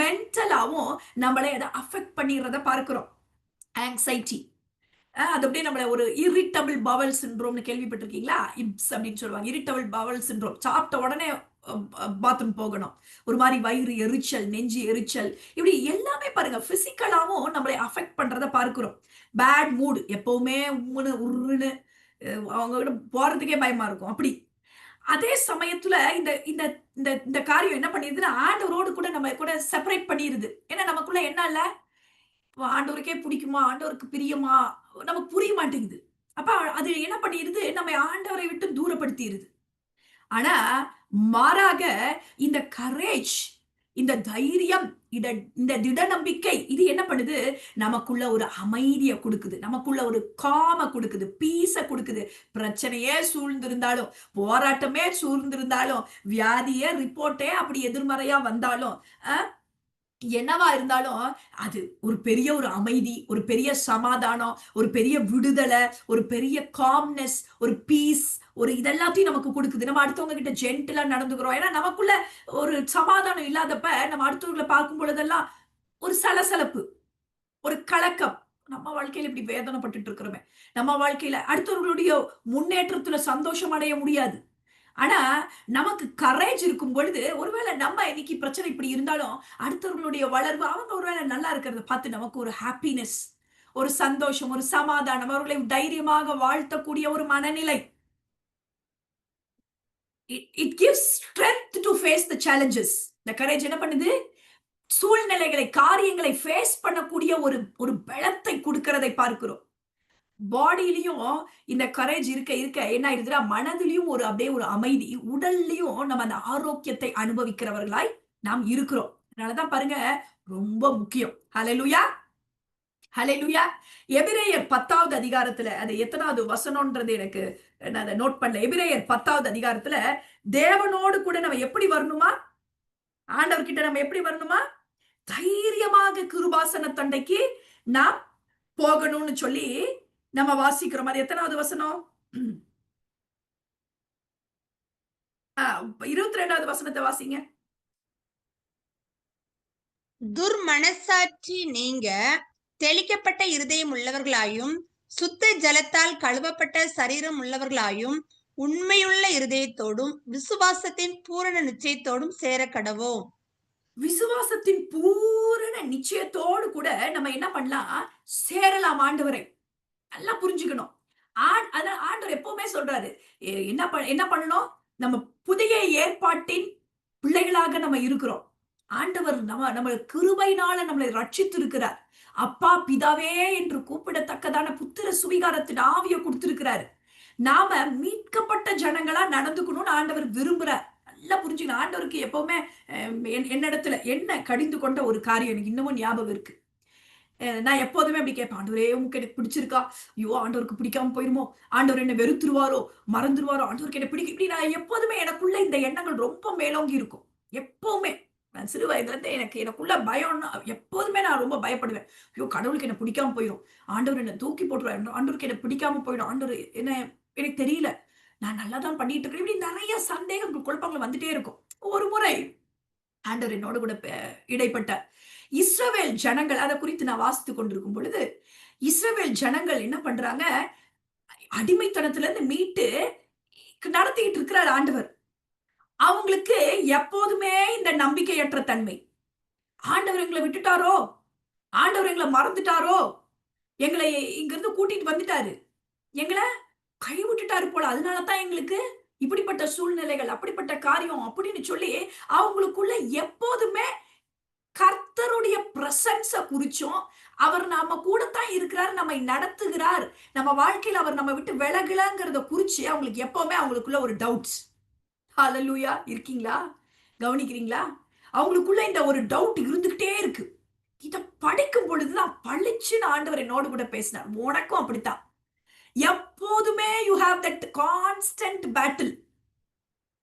மென்டலாவும் நம்மளை அதை அஃபெக்ட் பண்ணிடுறத பார்க்கிறோம். ஆங்ஸைட்டி, அது அப்படியே நம்மள ஒரு இரிட்டபிள் பவல் சிண்ட்ரோம்னு கேள்விப்பட்டிருக்கீங்களா? இப்ஸ் அப்படின்னு சொல்லுவாங்க. Irritable Powell syndrome. சாப்பிட்ட உடனே பாத்ரூம் போகணும், ஒரு மாதிரி வயிறு எரிச்சல், நெஞ்சு எரிச்சல், இப்படி எல்லாமே பாருங்க பிசிக்கலாவும் நம்மளை அஃபெக்ட் பண்றத பார்க்கிறோம். பேட் மூட், எப்பவுமே உருன்னு அவங்க கிட்ட போறதுக்கே பயமா இருக்கும். அப்படி அதே சமயத்துல இந்த இந்த இந்த இந்த காரியம் என்ன பண்ணிருதுன்னா, ஆண்டவரோடு கூட நம்ம கூட செப்பரேட் பண்ணிருது. ஏன்னா நமக்குள்ள என்ன இல்ல, ஆண்டவருக்கே பிடிக்குமா? ஆண்டவருக்கு பிரியமா? நமக்கு புரிய மாட்டேங்குது. அப்ப அது என்ன பண்ணிருது? நம்மை ஆண்டவரை விட்டு தூரப்படுத்திருது. ஆனா, மாறாக இந்த கரேஜ், இந்த தைரியம், இத இந்த திட நம்பிக்கை, இது என்ன பண்ணுது? நமக்குள்ள ஒரு அமைதிய குடுக்குது. நமக்குள்ள ஒரு காம குடுக்குது. பீஸ குடுக்குது. பிரச்சனையே சூழ்ந்திருந்தாலும், போராட்டமே சூழ்ந்திருந்தாலும், வியாதியே ரிப்போர்ட்டே அப்படி எதிர்மறையா வந்தாலும், அ என்னவா இருந்தாலும், அது ஒரு பெரிய ஒரு அமைதி, ஒரு பெரிய சமாதானம், ஒரு பெரிய விடுதல, ஒரு பெரிய காம்னஸ், ஒரு பீஸ், ஒரு இதெல்லாத்தையும் நமக்கு குடுக்குது. நம்ம அடுத்தவங்க கிட்ட ஜென்டிலா நடந்துக்கிறோம். ஏன்னா, நமக்குள்ள ஒரு சமாதானம் இல்லாதப்ப, நம்ம அடுத்தவங்கள பார்க்கும் பொழுதெல்லாம் ஒரு சலசலப்பு, ஒரு கலக்கம். நம்ம வாழ்க்கையில இப்படி வேதனைப்பட்டுட்டு இருக்கிறோமே! நம்ம வாழ்க்கையில அடுத்தவர்களுடைய முன்னேற்றத்துல சந்தோஷம் அடைய முடியாது. ஆனா, நமக்கு கரேஜ் இருக்கும் பொழுது, ஒருவேள நம்ம இன்னைக்கு பிரச்சனை இப்படி இருந்தாலும், அடுத்தவர்களுடைய வளர்வு, அவங்க ஒருவேள நல்லா இருக்கிறத பார்த்து நமக்கு ஒரு ஹாப்பினஸ், ஒரு சந்தோஷம், ஒரு சமாதானம், அவர்களை தைரியமாக வாழ்த்தக்கூடிய ஒரு மனநிலை. It gives strength to face the challenges. இந்த கரேஜ் என்ன பண்ணுது? சூழ்நிலைகளை, காரியங்களை ஃபேஸ் பண்ணக்கூடிய ஒரு ஒரு பலத்தை குடுக்கிறதை பார்க்கிறோம். பாடியிலயும் இந்த கரேஜ் இருக்க இருக்க என்ன ஆயிடுதுன்னா, மனதிலயும் ஒரு அப்படியே ஒரு அமைதி, உடல்லயும் நம்ம அந்த ஆரோக்கியத்தை அனுபவிக்கிறவர்களாய் நாம் இருக்கிறோம். அதனால தான் பாருங்க, ரொம்ப முக்கியம். ஹalleluya, ஹalleluya. எபிரேயர் 10வது அதிகாரத்துல, அது எத்தனாவது வசனம்ன்றது எனக்கு நான் அத நோட் பண்ணல. எபிரேயர் 10வது அதிகாரத்துல, தேவனோடு கூட நம்ம எப்படி வரணுமா? ஆண்டவர்கிட்ட நம்ம எப்படி வரணுமா? தைரியமாக கிருபாசன தண்டைக்கு நாம் போகணும்னு சொல்லி நம்ம வாசிக்கிறோம். அது எத்தனாவது வசனம்? ஆ 22வது வசனத்த வாசிங்க. துர்மனசாட்சி நீங்க தெளிக்கப்பட்ட இருதயம் உள்ளவர்களாயும் சுத்த ஜலத்தால் கழுவப்பட்ட சரீரம் உள்ளவர்களாயும் உண்மையுள்ள இருதயத்தோடும் விசுவாசத்தின் பூரண நிச்சயத்தோடும் சேர கடவோம். விசுவாசத்தின் பூரண நிச்சயத்தோடு கூட நம்ம என்ன பண்ணலாம்? சேரலாம் ஆண்டவரை. நல்லா புரிஞ்சுக்கணும். அதான் ஆண்டவர் எப்பவுமே சொல்றாரு. என்ன பண்ணணும்? நம்ம புதிய ஏற்பாட்டின் பிள்ளைகளாக நம்ம இருக்கிறோம். ஆண்டவர் நம்ம கிருபையினால நம்மளை ரட்சித்திருக்கிறார். அப்பா, பிதாவே என்று கூப்பிடத்தக்கதான புத்திர சுவிகாரத்தின் ஆவிய குடுத்திருக்கிறாரு. நாம மீட்கப்பட்ட ஜனங்களா நடந்துக்கணும்னு ஆண்டவர் விரும்புறார். நல்லா புரிஞ்சுக்கணும். ஆண்டவருக்கு எப்பவுமே என்னிடத்துல என்ன கடிந்து கொண்ட ஒரு காரியம் எனக்கு இன்னமும் ஞாபகம் இருக்கு. நான் எப்போதுமே அப்படி கேட்பேன். ஆண்டவரே, உமக்கு எனக்கு பிடிச்சிருக்கா? ஐயோ! ஆண்டவருக்கு பிடிக்காம போயிருமோ? ஆண்டவர் என்ன வெறுத்துருவாரோ? மறந்துருவாரோ? ஆண்டவருக்கு என்ன பிடிக்கும் இப்படி நான் எப்போதுமே எனக்குள்ள இந்த எண்ணங்கள் ரொம்ப மேலோங்கி இருக்கும். எப்பவுமே. நான் சிறு வயதிலிருந்தே எனக்குள்ள பயம்னா எப்போதுமே நான் ரொம்ப பயப்படுவேன். ஐயோ! கடவுளுக்கு என்ன பிடிக்காம போயிரும். ஆண்டவர் என்ன தூக்கி போட்டுருவாரு. ஆண்டவருக்கு என்ன பிடிக்காம போயிடும். ஆண்டவர் என்ன எனக்கு தெரியல. நான் நல்லா தான் பண்ணிட்டு இருக்கிறேன். இப்படி நெறைய சந்தேகங்கள், குழப்பங்கள் வந்துட்டே இருக்கும். ஒரு முறை ஆண்டவர் என்னோடு கூட இடைப்பட்டார். இஸ்ரவேல் ஜனங்கள் அத குறித்து நான் வாசித்துக் கொண்டிருக்கும் பொழுது, இஸ்ரவேல் ஜனங்கள் என்ன பண்றாங்க, அடிமைத்தனத்திலிருந்து மீட்டு நடத்திட்டு இருக்கிறார் ஆண்டவர். அவங்களுக்கு எப்போதுமே இந்த நம்பிக்கையற்ற தன்மை. ஆண்டவர் எங்கள விட்டுட்டாரோ? ஆண்டவர் எங்கள மறந்துட்டாரோ? எங்களை இங்கிருந்து கூட்டிட்டு வந்துட்டாரு. எங்கள கைவிட்டுட்டாரு போல. அதனால தான் எங்களுக்கு இப்படிப்பட்ட சூழ்நிலைகள், அப்படிப்பட்ட காரியம் அப்படின்னு சொல்லி அவங்களுக்குள்ள எப்போதுமே கர்த்தருடைய பிரசன்ஸ குறிச்சும், அவர் நம்ம கூட தான் இருக்கிறார், நம்மை நடத்துகிறார், நம்ம வாழ்க்கையில அவர் நம்ம விட்டு விலகலங்கிறத குறிச்சு அவங்களுக்கு எப்பவுமே அவங்களுக்குள்ள ஒரு டவுட்ஸ். ஹalleluya, இருக்கீங்களா? கவனிக்கிறீங்களா? அவங்களுக்குள்ள இந்த ஒரு டவுட் இருந்துகிட்டே இருக்கு. இத படிக்கும் பொழுது தான் பளிச்சுன்னு ஆண்டவர் என்னோடு கூட பேசினார். உனக்கும் அப்படித்தான். எப்போதுமே you have that constant battle.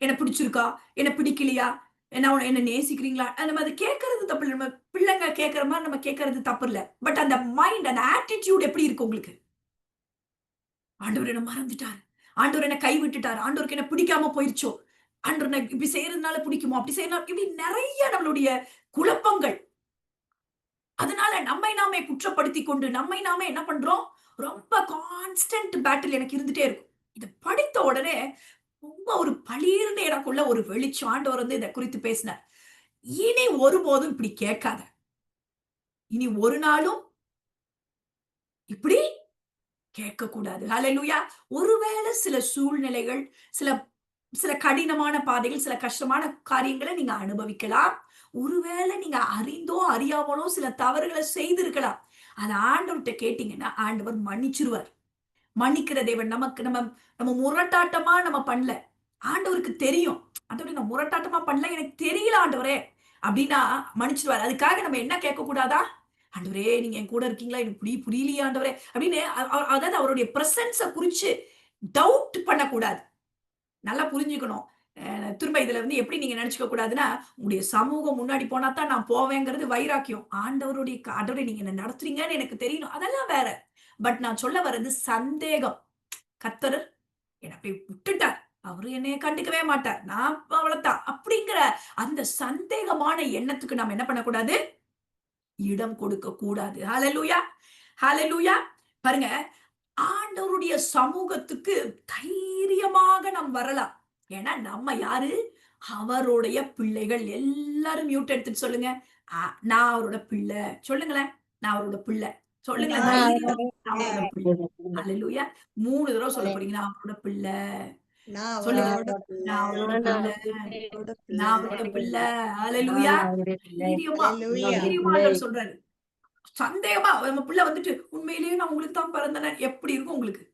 என்ன பிடிச்சிருக்கா? என்ன பிடிக்கலையா? என்ன நேசிக்கிறீங்களா? நம்ம அத கேட்கறது தப்பு இல்ல. நம்ம பிள்ளைங்க கேட்கிற மாரி நம்ம கேட்கறது தப்பு இல்ல. பட் அந்த மைண்ட், அந்த ஆட்டிட்யூட் எப்படி இருக்கு உங்களுக்கு? ஆண்டவர் என்ன மறந்துட்டாரு. ஆண்டவர் என்ன கைவிட்டுட்டாரு. ஆண்டவருக்கு என்ன பிடிக்காம போயிருச்சோ? ஆண்டவர் என்ன இப்படி செய்யறதுனால பிடிக்குமோ? அப்படி செய்யறதுனால இப்படி நெறைய நம்மளுடைய குழப்பங்கள். அதனால நம்மை நாமே குற்றப்படுத்திக் கொண்டு, நம்மை நாமே என்ன பண்றோம்? ரொம்ப கான்ஸ்டன்ட் பேட்டில் எனக்கு இருந்துட்டே இருக்கும். இத படித்த உடனே ரொம்ப ஒரு பளீர்ன்னு எனக்குள்ள ஒரு வெளிச்சம். ஆண்டவர் இத குறித்து பேசினார். இனி ஒருபோதும் இப்படி கேட்காத. இனி ஒரு நாளும் இப்படி கேட்கக்கூடாது. ஹalleluya. ஒருவேளை சில சூழ்நிலைகள், சில சில கடினமான பாதைகள், சில கஷ்டமான காரியங்கள நீங்க அனுபவிக்கலாம். ஒருவேளை நீங்க அறிந்தோ, அறியாமலோ சில தவறுகள செய்திருக்கலாம். அது ஆண்டவர்கிட்ட கேட்டீங்கன்னா ஆண்டவர் மன்னிச்சிருவார். மன்னிக்கிற தேவன். நமக்கு நம்ம நம்ம முரட்டாட்டமா நம்ம பண்ணல. ஆண்டவருக்கு தெரியும். ஆண்டவரே நான் முரட்டாட்டமா பண்ணல. எனக்கு தெரியல ஆண்டவரே. அப்படின்னா மன்னிச்சிருவாரு. அதுக்காக நம்ம என்ன கேட்க கூடாதா? ஆண்டவரே நீங்க என் கூட இருக்கீங்களா? எனக்கு புரியலையே ஆண்டவரே. அப்படின்னு அதாவது அவருடைய பிரசன்ஸ குறிச்சு டவுட் பண்ணக்கூடாது. நல்லா புரிஞ்சுக்கணும். திரும்ப இதுல வந்து எப்படி நீங்க நெனச்சுக்க கூடாதுன்னா, உங்களுடைய சமூகம் முன்னாடி போனா தான் நான் போவேங்கிறது வைராக்கியம். ஆண்டவரே நீங்க என்ன நடத்துறீங்கன்னு எனக்கு தெரியணும். அதெல்லாம் வேற. பட் நான் சொல்ல வர்றது சந்தேகம். கர்த்தர் என்ன அப்படியே விட்டுட்டார். அவரு என்னைய கண்டுக்கவே மாட்டார். நான் அவ்வளவுதான். அப்படிங்கிற அந்த சந்தேகமான எண்ணத்துக்கு நாம என்ன பண்ணக்கூடாது? இடம் கொடுக்க கூடாது. ஹalleluya! ஹalleluya! பாருங்க, ஆண்டவருடைய சமூகத்துக்கு தைரியமாக நாம் வரலாம். ஏன்னா நம்ம யாரு? அவருடைய பிள்ளைகள். எல்லாரும் மியூட் எடுத்துட்டு சொல்லுங்க. அ நான் அவரோட பிள்ளை. சொல்லுங்களேன். நான் அவரோட பிள்ளை. சொல்லுங்களேன் நான் தைரியமா. அவருடைய நான் பிள்ளை. அவரோட பிள்ளை. ஹalleluya! 3 தடவ சொல்லப் போறீங்க. நான் அவரோட பிள்ளை. நான் சொல்லுங்க. அவரோட பிள்ளை. நான் அவரோட பிள்ளை. அவரோட நான் பிள்ளை. அவரோட பிள்ளை. ஹalleluya! தைரியமா, அல்லேலூயா. தைரியமா ஆண்டவர் சொல்றாரு. சந்தேகமா நம்ம பிள்ளை வந்துட்டு, உண்மையிலேயே நான் உங்களுக்கு தான் பிறந்தேனே. எப்படி இருக்கும் உங்களுக்கு?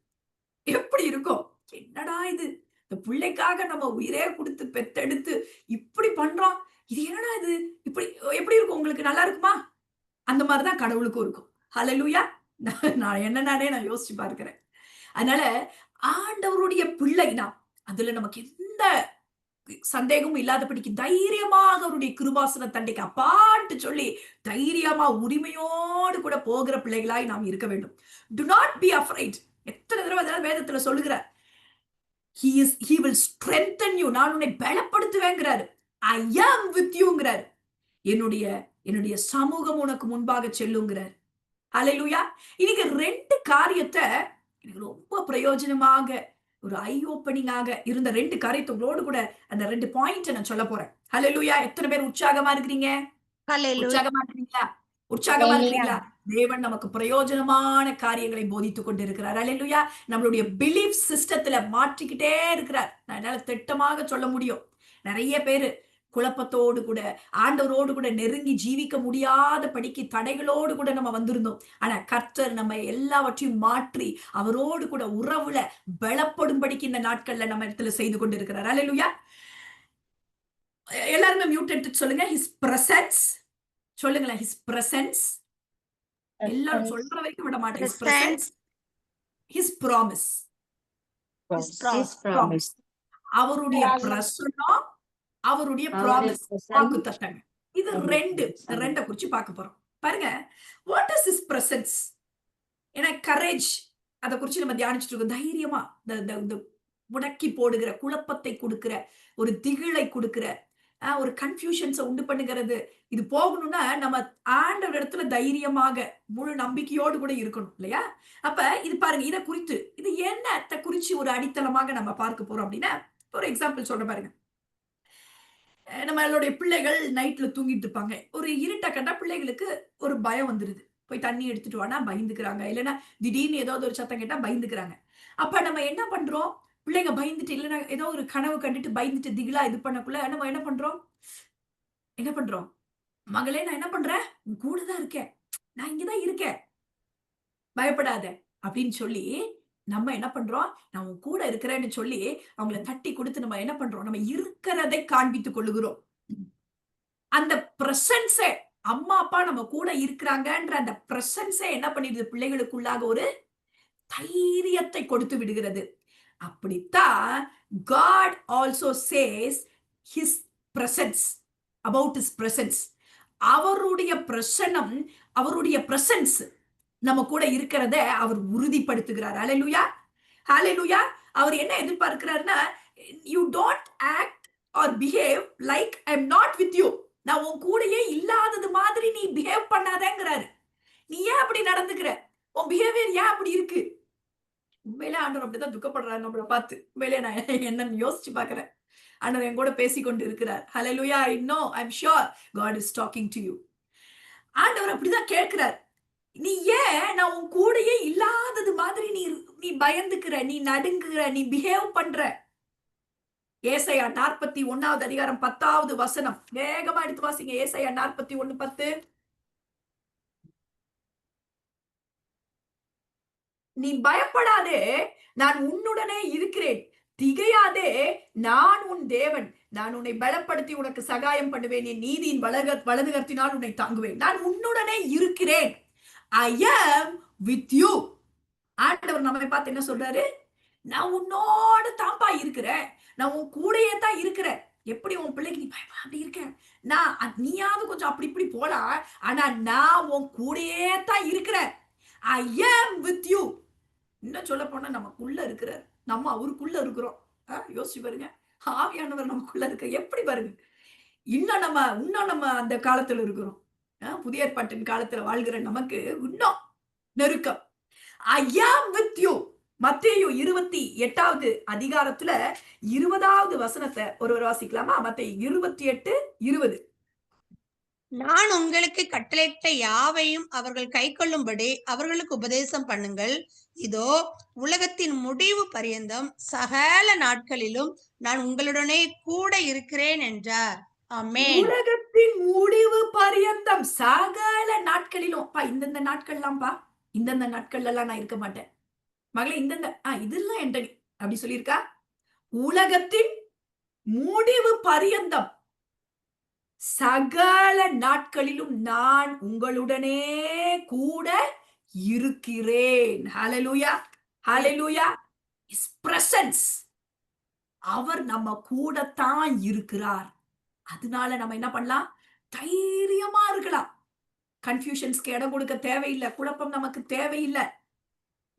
எப்படி இருக்கும்? என்னடா இது? இந்த பிள்ளைக்காக நம்ம உயிரே குடுத்து பெத்தெடுத்து இப்படி பண்றோம். இது என்னடா இது? இப்படி எப்படி இருக்கும் உங்களுக்கு? நல்லா இருக்குமா? அந்த மாரி தான் கடவுளுக்கும் இருக்கும். ஹalleluya! நான் என்ன நானே நான் யோசிச்சு பார்க்கிறேன். அதனால ஆண்டவருடைய பிள்ளை நாம். அதுல நமக்கு எந்த சந்தேகமும் இல்லாதபடிக்கு தைரியமாக அவருடைய கிருபாசன தண்டைக்கு அப்பான்ட்டு சொல்லி தைரியமா உரிமையோடு கூட போகிற பிள்ளைகளாய் நாம் இருக்க வேண்டும். To not be afraid. எத்தனை தடவை அதெல்லாம் வேதத்துல சொல்லுகிறார். he will strengthen you. நான் உன்னை பலப்படுத்துவேங்கிறாரு. I am with youங்கிறாரு. என்னுடைய என்னுடைய சமூகம் உனக்கு முன்பாக செல்லுங்கிறார். ஹalleluya! இன்னைக்கு 2 காரியத்த எனக்கு ரொம்ப பிரயோஜனமாக ஒரு ஐ ஓப்பனிங்காக இருந்த 2 காரியத்த உங்களோடு கூட அந்த 2 பாயிண்ட் நான் சொல்லப் போறேன். ஹalleluya! எத்தனை பேர் உற்சாகமா இருக்கிறீங்க? அல்லேலூயா. உற்சாகமா இருக்கிறீங்களா? உற்சாகமா இருக்கிறீங்களா? தேவன் நமக்கு பிரயோஜனமான காரியங்களை போதித்துக் கொண்டிருக்கிறார். அல்லேலூயா! நம்மளுடைய பிலீஃப் சிஸ்டத்துல மாற்றிக்கிட்டே இருக்கிறார். நான் என்னால திட்டமாக சொல்ல முடியும். நெறைய பேரு குழப்பத்தோடு கூட, ஆண்டவரோடு கூட நெருங்கி ஜீவிக்க முடியாத படிக்கு தடைகளோடு கூட நம்ம வந்திருந்தோம். ஆனா கர்த்தர் நம்ம எல்லாவற்றையும் மாற்றி, அவரோடு கூட உறவுல பலப்படும்படிக்கு இந்த நாட்கள்ல நம்ம இடத்துல செய்து கொண்டிருக்கிறார். அல்லேலூயா! எல்லாருமே மியூட் எடுத்துட்டு சொல்லுங்க. ஹிஸ் பிரசன்ஸ் சொல்லுங்களேன். ஹிஸ் பிரசன்ஸ் எல்லாரும் சொல்ற வரைக்கும் விட மாட்டேன். His presence, presence, his promise. His promise. Promise. அவருடைய பிரசன்னம், அவருடைய ப்ராமிஸ் வாக்குத்தத்தங்கள். இது 2 இந்த 2 குறிச்சு பார்க்க போறோம். பாருங்க, வாட் இஸ் ஹிஸ் பிரசன்ஸ்? ஏன்னா கரேஜ் அத குறிச்சு நம்ம தியானிச்சுட்டு இருக்கோம். தைரியமா இந்த முடக்கி போடுகிற, குழப்பத்தை குடுக்கிற, ஒரு திகிலை குடுக்கிற, ஒரு கன்ஃப்யூஷன்ஸ உண்டு பண்ணுகிறது. இது போகணும்னா நம்ம ஆண்டவர் இடத்துல தைரியமாக முழு நம்பிக்கையோடு கூட இருக்கணும் இல்லையா? அப்ப இது பாருங்க இத குறித்து இது என்னத்த குறிச்சு ஒரு அடித்தளமாக நம்ம பார்க்க போறோம் அப்படின்னா, ஒரு எக்ஸாம்பிள் சொல்றேன் பாருங்க. நம்மளுடைய பிள்ளைகள் நைட்ல தூங்கிட்டு இருப்பாங்க. ஒரு இருட்ட கண்டா பிள்ளைகளுக்கு ஒரு பயம் வந்துருது. போய் தண்ணி எடுத்துட்டு வான்னா பயந்துக்கிறாங்க. இல்லன்னா திடீர்னு ஏதாவது ஒரு சத்தம் கேட்டா பயந்துக்கிறாங்க. அப்ப நம்ம என்ன பண்றோம்? பிள்ளைங்க பயந்துட்டு இல்லன்னா ஏதோ ஒரு கனவு கண்டுட்டு பயந்துட்டு திகிலா இது பண்ணக்குள்ள நம்ம என்ன பண்றோம்? என்ன பண்றோம்? மகளே நான் என்ன பண்றேன்? உன் கூட தான் இருக்கேன். நான் இங்க தான் இருக்கேன். பயப்படாத அப்படின்னு சொல்லி நம்ம என்ன பண்றோம்? நான் உன் கூட இருக்கிறேன்னு சொல்லி அவங்கள தட்டி குடுத்து நம்ம என்ன பண்றோம்? நம்ம இருக்கிறதை காண்பித்துக் கொள்ளுகிறோம். அந்த பிரசன்ஸே அம்மா, அப்பா நம்ம கூட இருக்கிறாங்கன்ற அந்த பிரசன்ஸே என்ன பண்ணிடுது? பிள்ளைகளுக்குள்ளாக ஒரு தைரியத்தை கொடுத்து விடுகிறது. அப்படித்தான் God also says his presence about his presence. அவருடைய பிரசன்னம், அவருடைய பிரசன்ஸ் நம்ம கூட இருக்கிறத அவர் உறுதிப்படுத்துகிறார். ஹalleluya! ஹalleluya! அவர் என்ன எதிர்பார்க்கிறார்னா, you don't act or behave like I am not with you. நான் உன் கூடயே இல்லாதது மாதிரி நீ பிஹேவ் பண்ணாதேங்கிறாரு. நீ ஏன் அப்படி நடந்துக்கிற? உன் பிஹேவியர் ஏன் அப்படி இருக்கு? உண்மையிலே ஆண்டவர் அப்படிதான் துக்கப்படுறாரு நம்மள பார்த்து. உண்மையிலே நான் என்னன்னு யோசிச்சு பார்க்கிறேன். ஆண்டவர் என் கூட பேசிக் கொண்டு இருக்கிறார். ஹalleluya! I know, I'm sure God is talking to you. ஆண்டவர் அப்படிதான் கேட்கிறார். நீ ஏன் நான் உன் கூடயே இல்லாதது மாதிரி நீ நீ பயந்துக்கிற, நீ நடுங்குற, நீ பிஹேவ் பண்ற? ஏசாயா 41வது அதிகாரம் 10வது வசனம். வேகமா எடுத்து வாசிங்க. ஏசாயா 41:10. நீ பயப்படாதே, நான் உன்னுடனே இருக்கிறேன். திகையாதே, நான் உன் தேவன். நான் உன்னை பலப்படுத்தி உனக்கு சகாயம் பண்ணுவேன். என் நீதியின் வலது கரத்தினால் உன்னை தாங்குவேன். நான் உன்னுடனே இருக்கிறேன். I am with you. ஆண்டவர் நம்மை பார்த்து என்ன சொல்றாரு? நான் உன்னோட தான்ப்பா இருக்கிறேன். நான் உன் கூடயே தான் இருக்கிறேன். எப்படி உன் பிள்ளைக்கு நீ பயப்பட அப்படி இருக்க? நீயாவது கொஞ்சம் அப்படி இப்படி போலாம். ஆனா நான் உன் கூடயே தான் இருக்கிறேன். I am with you. இன்னும் சொல்ல போனா நமக்குள்ள இருக்கிறார். நம்ம அவருக்குள்ள இருக்கிறோம். யோசிச்சு பாருங்க. ஆவியானவர் நமக்குள்ள இருக்க எப்படி பாருங்க. இன்னும் நம்ம அந்த காலத்துல இருக்கிறோம். புதிய ஏற்பாட்டின் காலத்துல வாழ்கிற நமக்கு இன்னும் நெருக்கம். I am with you. மத்தேயு 28வது அதிகாரத்துல 20வது வசனத்தை ஒருவர் வாசிக்கலாமா? மத்தேயு 28:20. நான் உங்களுக்கு கட்டளையிட்ட யாவையும் அவர்கள் கைக்கொள்ளும்படி அவர்களுக்கு உபதேசம் பண்ணுங்கள். இதோ உலகத்தின் முடிவு பரியந்தம் சகல நாட்களிலும் நான் உங்களுடனே கூட இருக்கிறேன் என்றார். ஆமென். உலகத்தின் முடிவு பரியந்தம் சகல நாட்களிலும். இந்தந்த நாட்கள்லாம்பா, இந்தந்த நாட்கள்ல எல்லாம் நான் இருக்க மாட்டேன் மகளே. இந்தந்த இதெல்லாம் என்கிட்ட அப்படி சொல்லியிருக்கா. உலகத்தின் முடிவு பரியந்தம் சகல நாட்களிலும் நான் உங்களுடனே கூட இருக்கிறேன். ஹalleluya, ஹalleluya. His presence. அவர் நம்ம கூட தான் இருக்கிறார். அதனால நம்ம என்ன பண்ணலாம்? தைரியமா இருக்கலாம். கன்ஃபியூஷன்ஸ்க்கு இடம் கொடுக்க தேவையில்லை. குழப்பம் நமக்கு தேவையில்லை.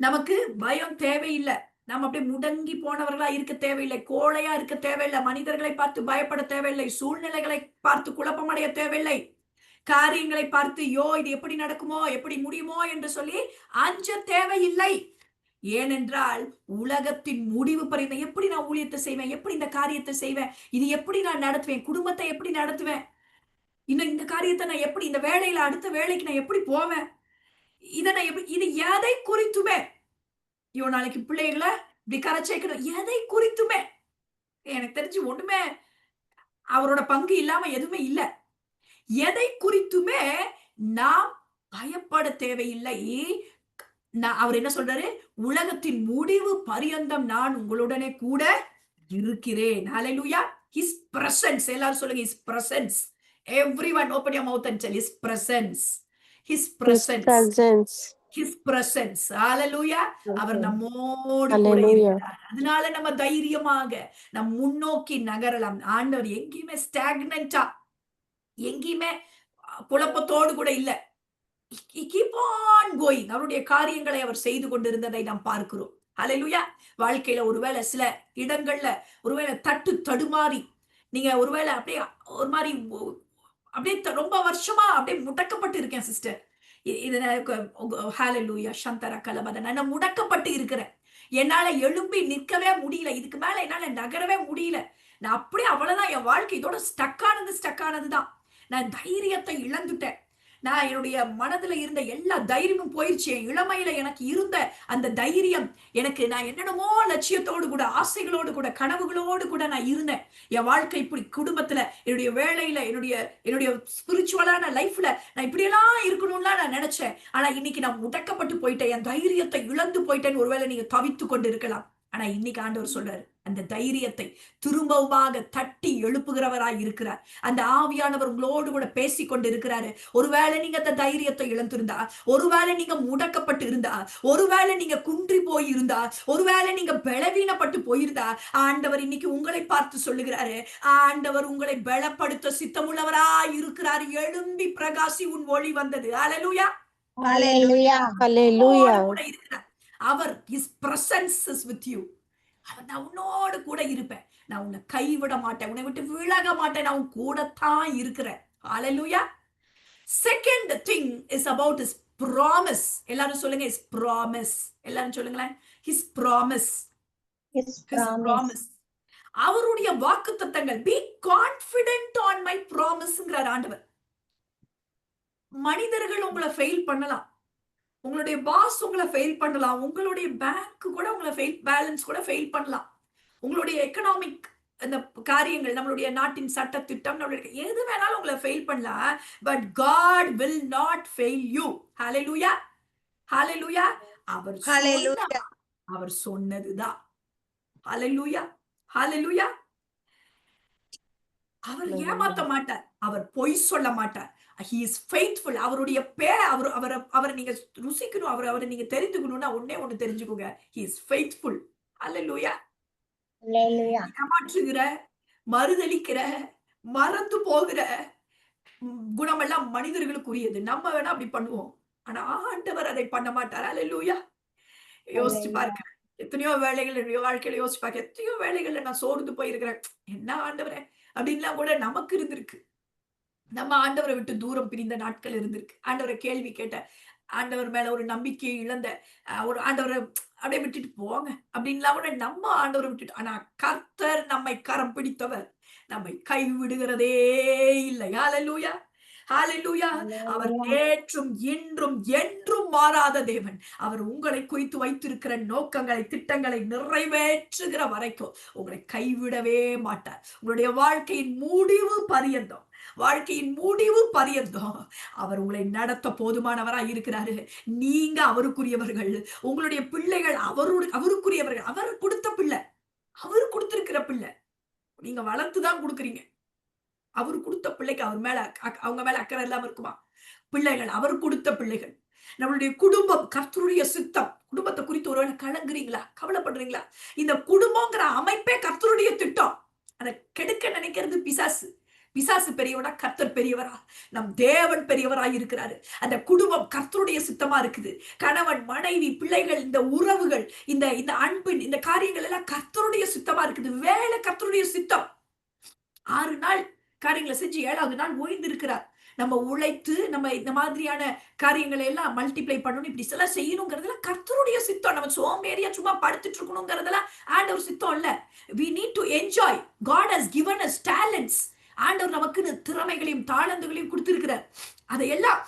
நமக்கு பயம் தேவையில்லை. நம்ம அப்படியே முடங்கி போனவர்களா இருக்க தேவையில்லை. கோழையா இருக்க தேவையில்லை. மனிதர்களை பார்த்து பயப்பட தேவையில்லை. சூழ்நிலைகளை பார்த்து குழப்பமடைய தேவையில்லை. காரியங்களை பார்த்து இது எப்படி நடக்குமோ, எப்படி முடியுமோ என்று சொல்லி அஞ்ச தேவையில்லை. ஏனென்றால் உலகத்தின் முடிவு பரிந்த எப்படி நான் ஊழியத்தை செய்வேன், எப்படி இந்த காரியத்தை செய்வேன், இது எப்படி நான் நடத்துவேன், குடும்பத்தை எப்படி நடத்துவேன், இன்னும் இந்த காரியத்தை நான் எப்படி, இந்த வேலையில அடுத்த வேலைக்கு நான் எப்படி போவேன், இது எதை குறித்துமே, நாளைக்கு பிள்ளைகளை இப்படி கரைச்சேக்கணும், எதை குறித்துமே எனக்கு தெரிஞ்சு ஒண்ணுமே அவரோட பங்கு இல்லாம எதுவுமே இல்லை. எதை குறித்துமே நாம் பயப்பட தேவையில்லை. அவர் என்ன சொல்றாரு? உலகத்தின் முடிவு பரியந்தம் நான் உங்களுடனே கூட இருக்கிறேன். ஹalleluya. His presence. எல்லாரும் சொல்லுங்க, His presence. Everyone open your mouth and tell His presence. His presence. His presence. Hallelujah. அவர் நம்மோடு கூட இருக்கிறார். அதனால நம்ம தைரியமாக நம் முன்னோக்கி நகரலாம். ஆண்டவர் எங்கேயுமே ஸ்டாக்னன்ட்டா, எங்கேயுமே குழப்பத்தோடு கூட இல்ல. Keep on going. அவருடைய காரியங்களை அவர் செய்து கொண்டிருந்ததை நாம் பார்க்கிறோம். ஹalleluya. வாழ்க்கையில ஒருவேளை சில இடங்கள்ல ஒருவேளை தடுமாறி நீங்க ஒருவேளை அப்படியே ஒரு மாதிரி அப்படியே ரொம்ப வருஷமா அப்படியே முடக்கப்பட்டு இருக்கேன் சிஸ்டர். ஹalleluya சந்தர கலபத நான் முடக்கப்பட்டு இருக்கிறேன். என்னால எழும்பி நிற்கவே முடியல. இதுக்கு மேல என்னால நகரவே முடியல. நான் அப்படியே அவ்வளவுதான், என் வாழ்க்கை இதோட ஸ்டக்கானதுதான். நான் தைரியத்தை இழந்துட்டேன். நான் என்னுடைய மனதுல இருந்த எல்லா தைரியமும் போயிருச்சு. என் இளமையில எனக்கு இருந்த அந்த தைரியம், நான் என்னென்னமோ லட்சியத்தோடு கூட, ஆசைகளோடு கூட, கனவுகளோடு கூட நான் இருந்தேன். என் வாழ்க்கை இப்படி குடும்பத்துல, என்னுடைய வேலையில, என்னுடைய ஸ்பிரிச்சுவலான லைஃப்ல நான் இப்படியெல்லாம் இருக்கணும்லாம் நான் நினைச்சேன். ஆனா இன்னைக்கு நான் முடக்கப்பட்டு போயிட்டேன். என் தைரியத்தை இழந்து போயிட்டேன்னு ஒருவேளை நீங்க தவித்து கொண்டு இருக்கலாம். ஆனா இன்னைக்கு ஆண்டவர் சொல்றாரு, அந்த தைரியத்தை திரும்பவுமாக தட்டி எழுப்புகிறவராய் இருக்கிறார். அந்த ஆவியானவர் உங்களோடு கூட பேசிக் கொண்டு இருக்கிறாரு. ஒருவேளை நீங்க அந்த தைரியத்தை இழந்திருந்தா, ஒருவேளை நீங்க முடக்கப்பட்டு இருந்தா, ஒருவேளை நீங்க குன்றி போயிருந்தா, ஒருவேளை நீங்க பலவீனப்பட்டு போயிருந்தா, ஆண்டவர் இன்னைக்கு உங்களை பார்த்து சொல்லுகிறாரு, ஆண்டவர் உங்களை பலப்படுத்த சித்தமுள்ளவராய் இருக்கிறார். எழும்பி பிரகாசி, உன் ஒளி வந்தது. ஹalleluya, ஹalleluya, ஹalleluya. அவர் His presence is with you. நான் உன்னோடு கூட இருப்பேன். நான் உன்னை கைவிட மாட்டேன். உன்னை விட்டு விலக மாட்டேன். நான் உன் கூட தான் இருக்கிறேன். ஹalleluya. Second thing is about His promise. எல்லாரும் சொல்லுங்க, His promise. எல்லாரும் சொல்லுங்களேன், His promise. His promise. அவருடைய வாக்குத்தத்தங்கள். Be confident on my promiseங்கறார் ஆண்டவர். மனிதர்கள் உங்களை ஃபெயில் பண்ணலாம். உங்களுடைய பாஸ் உங்களை ஃபெயில் பண்ணலாம். உங்களுடைய பேங்க் கூட உங்களை பேலன்ஸ் கூட ஃபெயில் பண்ணலாம். உங்களுடைய எக்கனாமிக் அந்த காரியங்கள், நம்மளுடைய நாட்டின் சட்ட திட்டம், நம்மளுடைய எது வேணாலும் உங்களை ஃபெயில் பண்ணலாம். But God will not fail you. ஹalleluya, ஹalleluya. அவர் சொன்னா ஹalleluya. அவர் சொன்னதுதான். ஹalleluya, ஹalleluya. அவர் ஏமாத்த மாட்டார். அவர் பொய் சொல்ல மாட்டார். He is faithful. அவருடைய அவர் அவர அவர நீங்க ருசிக்கணும். அவர நீங்க தெரிந்துக்கணும்னா ஒண்ணே ஒண்ணு தெரிஞ்சுக்கோங்க. He is faithful. Hallelujah. Hallelujah. ஏமாற்றுகிற, மறுதலிக்கிற, மறந்து போகிற குணமெல்லாம் மனிதர்களுக்குரியது. நம்ம வேணா அப்படி பண்ணுவோம். ஆனா ஆண்டவர் அதை பண்ண மாட்டார். ஹalleluya. யோசிச்சு Hallelujah. பாருங்க. எத்தனையோ வேளைகள் என்னுடைய வாழ்க்கையில யோசிச்சு பார்க்க எத்தனையோ வேளைகள்ல நான் சோர்ந்து போயிருக்கிறேன். என்ன ஆண்டவரே அப்படின்லாம் கூட நமக்கு இருந்திருக்கு. நம்ம ஆண்டவரை விட்டு தூரம் பிரிந்த நாட்கள் இருந்திருக்கு. ஆண்டவரை கேள்வி கேட்ட, ஆண்டவர் மேல ஒரு நம்பிக்கையை இழந்த, ஒரு ஆண்டவரை அப்படியே விட்டுட்டு போங்க அப்படின்லாம் கூட நம்ம ஆண்டவரை விட்டுட்டு, ஆனா கர்த்தர் நம்மை கரம் பிடித்தவர். நம்மை கைவிடுகிறதே இல்லை. ஹalleluya, ஹalleluya. அவர் Hallelujah. நேற்றும் இன்றும் என்றும் மாறாத தேவன். அவர் உங்களை குறித்து வைத்திருக்கிற நோக்கங்களை, திட்டங்களை நிறைவேற்றுகிற வரைக்கும் உங்களை கைவிடவே மாட்டார். உங்களுடைய வாழ்க்கையின் முடிவு பரியந்தம் அவர் உங்களை நடத்த போதுமானவராய் இருக்கிறாரு. நீங்க அவருக்குரியவர்கள். உங்களுடைய பிள்ளைகள் அவருக்குரியவர்கள். அவர் கொடுத்த பிள்ளை, அவர் கொடுத்திருக்கிற பிள்ளை. நீங்க வளர்த்துதான் கொடுக்குறீங்க. அவர் கொடுத்த பிள்ளைக்கு அவங்க மேல அக்கறை இல்லாம இருக்குமா? பிள்ளைகள் அவர் கொடுத்த பிள்ளைகள். நம்மளுடைய குடும்பம் கர்த்தருடைய சித்தம். குடும்பத்தை குறித்து ஒருவேளை கலங்குறீங்களா, கவலைப்படுறீங்களா? இந்த குடும்பங்கிற அமைப்பே கர்த்தருடைய திட்டம். அதை கெடுக்க நினைக்கிறது பிசாசு. பிசாசு பெரியவனா, கர்த்தர் பெரியவரா? நம் தேவன் பெரியவராய் இருக்கிறாரு. அந்த குடும்பம் கர்த்தருடைய சித்தமா இருக்குது. கணவன், மனைவி, பிள்ளைகள், இந்த உறவுகள், இந்த இந்த அன்பின் இந்த காரியங்கள் எல்லாம் கர்த்தருடைய சித்தமா இருக்குது. வேலை கர்த்தருடைய சித்தம். 6 நாள் காரியங்களை செஞ்சு 7வது நாள் ஓய்ந்து இருக்கிறார். நம்ம உழைத்து நம்ம இந்த மாதிரியான காரியங்களை எல்லாம் மல்டிப்ளை பண்ணணும், இப்படி எல்லாம் செய்யணுங்கிறதுல கர்த்தருடைய சித்தம். நம்ம சோம்பேறியா சும்மா படுத்துட்டு இருக்கணுங்கிறதுல ஆண்டவர் சித்தம் இல்ல. We need to enjoy. God has given us talents. ஆண்டவர் நமக்கு திறமைகளையும் தாளந்துகளையும் கொடுத்திருக்கிறார். அதையெல்லாம்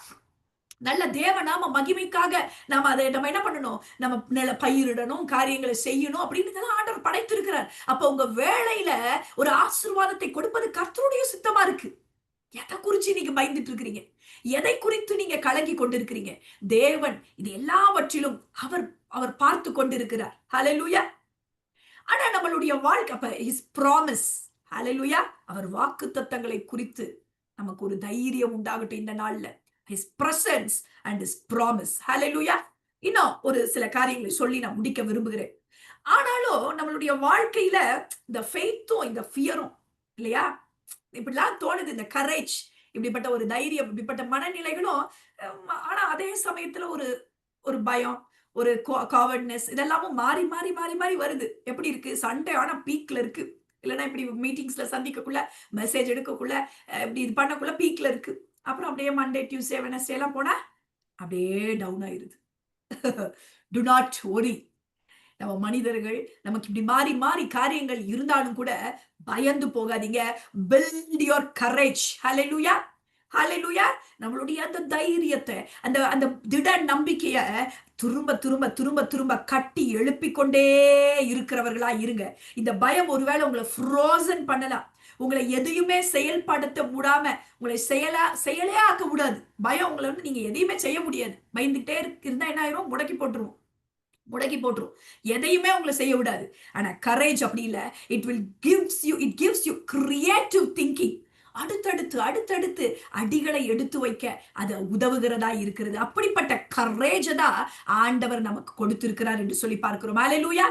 நல்ல தேவநாம மகிமைக்காக நம்ம என்ன பண்ணணும்? நம்ம பயிரிடணும், காரியங்களை செய்யணும் அப்படின்னு ஆண்டவர் படைத்திருக்கிறார். அப்ப உங்க வேலையில ஒரு ஆசீர்வாதத்தை கொடுப்பது கர்த்தருடைய சித்தமா இருக்கு. எதை குறிச்சு நீங்க பயந்துட்டு இருக்கிறீங்க? எதை குறித்து நீங்க கலங்கி கொண்டிருக்கிறீங்க? தேவன் இது எல்லாவற்றிலும் அவர் பார்த்து கொண்டிருக்கிறார். ஹalleluya. ஆனா நம்மளுடைய வாழ்க்கை அப்ப his promise. ஹalleluya. அவர் வாக்குத்தத்தங்களை குறித்து நமக்கு ஒரு தைரியம் உண்டாகட்டும் இந்த நாள்ல. His presence and his promise. Hallelujah. இன்னும் ஒரு சில காரியங்களை சொல்லி நான் முடிக்க விரும்புகிறேன். ஆனாலும் நம்மளுடைய வாழ்க்கையில இந்த ஃபெய்த்தும் இந்த ஃபியரும் இல்லையா, இப்படிலாம் தோணுது. இந்த கரேஜ், இப்படிப்பட்ட ஒரு தைரியம், இப்படிப்பட்ட மனநிலைகளும், ஆனா அதே சமயத்துல ஒரு பயம், ஒரு காவர்ட்னஸ், இதெல்லாமும் மாறி மாறி மாறி மாறி வருது. எப்படி இருக்கு? சண்டே ஆனா பீக்ல இருக்கு. இல்லைன்னா இப்படி மீட்டிங்ஸ்ல சந்திக்கக்குள்ள, மெசேஜ் எடுக்கக்குள்ள, இப்படி இது பண்ணக்குள்ள பீக்ல இருக்கு. அப்புறம் அப்படியே மண்டே, டியூஸ்டே, வெனஸ்டே எல்லாம் போனா அப்படியே டவுன் ஆயிருது. To not worry. நம்ம மனிதர்கள் நமக்கு இப்படி மாறி மாறி காரியங்கள் இருந்தாலும் கூட பயந்து போகாதீங்க. build your courage. hallelujah, hallelujah. நம்மளுடைய அந்த தைரியத்தை, அந்த திட நம்பிக்கைய திரும்ப திரும்ப திரும்ப திரும்ப கட்டி எழுப்பிக்கொண்டே இருக்கிறவர்களா இருங்க. இந்த பயம் ஒருவேளை உங்களை ஃப்ரோசன் பண்ணலாம். உங்களை எதையுமே செயல்படுத்த விடாம, உங்களை செயலே ஆக்க விடாது. பயம் உங்களை நீங்க எதையுமே செய்ய முடியாது. பயந்துகிட்டே இருந்தா என்ன ஆயிரும்? முடக்கி போட்டுரும். எதையுமே உங்களை செய்ய விடாது. ஆனா கரேஜ் அப்படி இல்ல. it gives you creative thinking. அடுத்தடுத்து அடிகளை எடுத்து வைக்க அது உதவுகிறதா இருக்கிறது. அப்படிப்பட்ட கரேஜ் தான் ஆண்டவர் நமக்கு கொடுத்திருக்கிறார் என்று சொல்லி பார்க்கிறோம். ஹalleluya,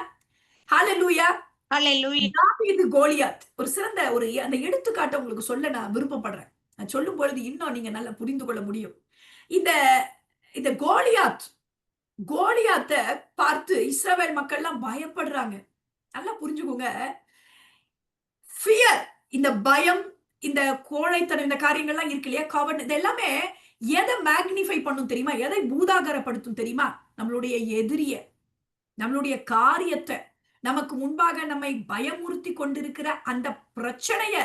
ஹalleluya, ஹalleluya. தாவீது, கோலியாத் ஒரு சிறந்த அந்த எடுத்துக்காட்டை உங்களுக்கு சொல்ல நான் விருப்பப்படுறேன். நான் சொல்லும் பொழுது இன்னும் நீங்க நல்லா புரிந்து கொள்ள முடியும். இந்த கோலியாத்த பார்த்து இஸ்ரவேல் மக்கள் எல்லாம் பயப்படுறாங்க. நல்லா புரிஞ்சுக்கோங்க. ஃபியர், இந்த பயம், இந்த கோழைத்தனம், இந்த காரியங்கள்லாம் இருக்கு இல்லையா, கவர்ன், இது எல்லாமே எதை மேக்னிஃபை பண்ணும் தெரியுமா? எதை பூதாகரப்படுத்தும் தெரியுமா? நம்மளுடைய எதிரிய, நம்மளுடைய காரியத்தை, நமக்கு முன்பாக நம்மை பயமுறுத்தி கொண்டிருக்கிற அந்த பிரச்சனைய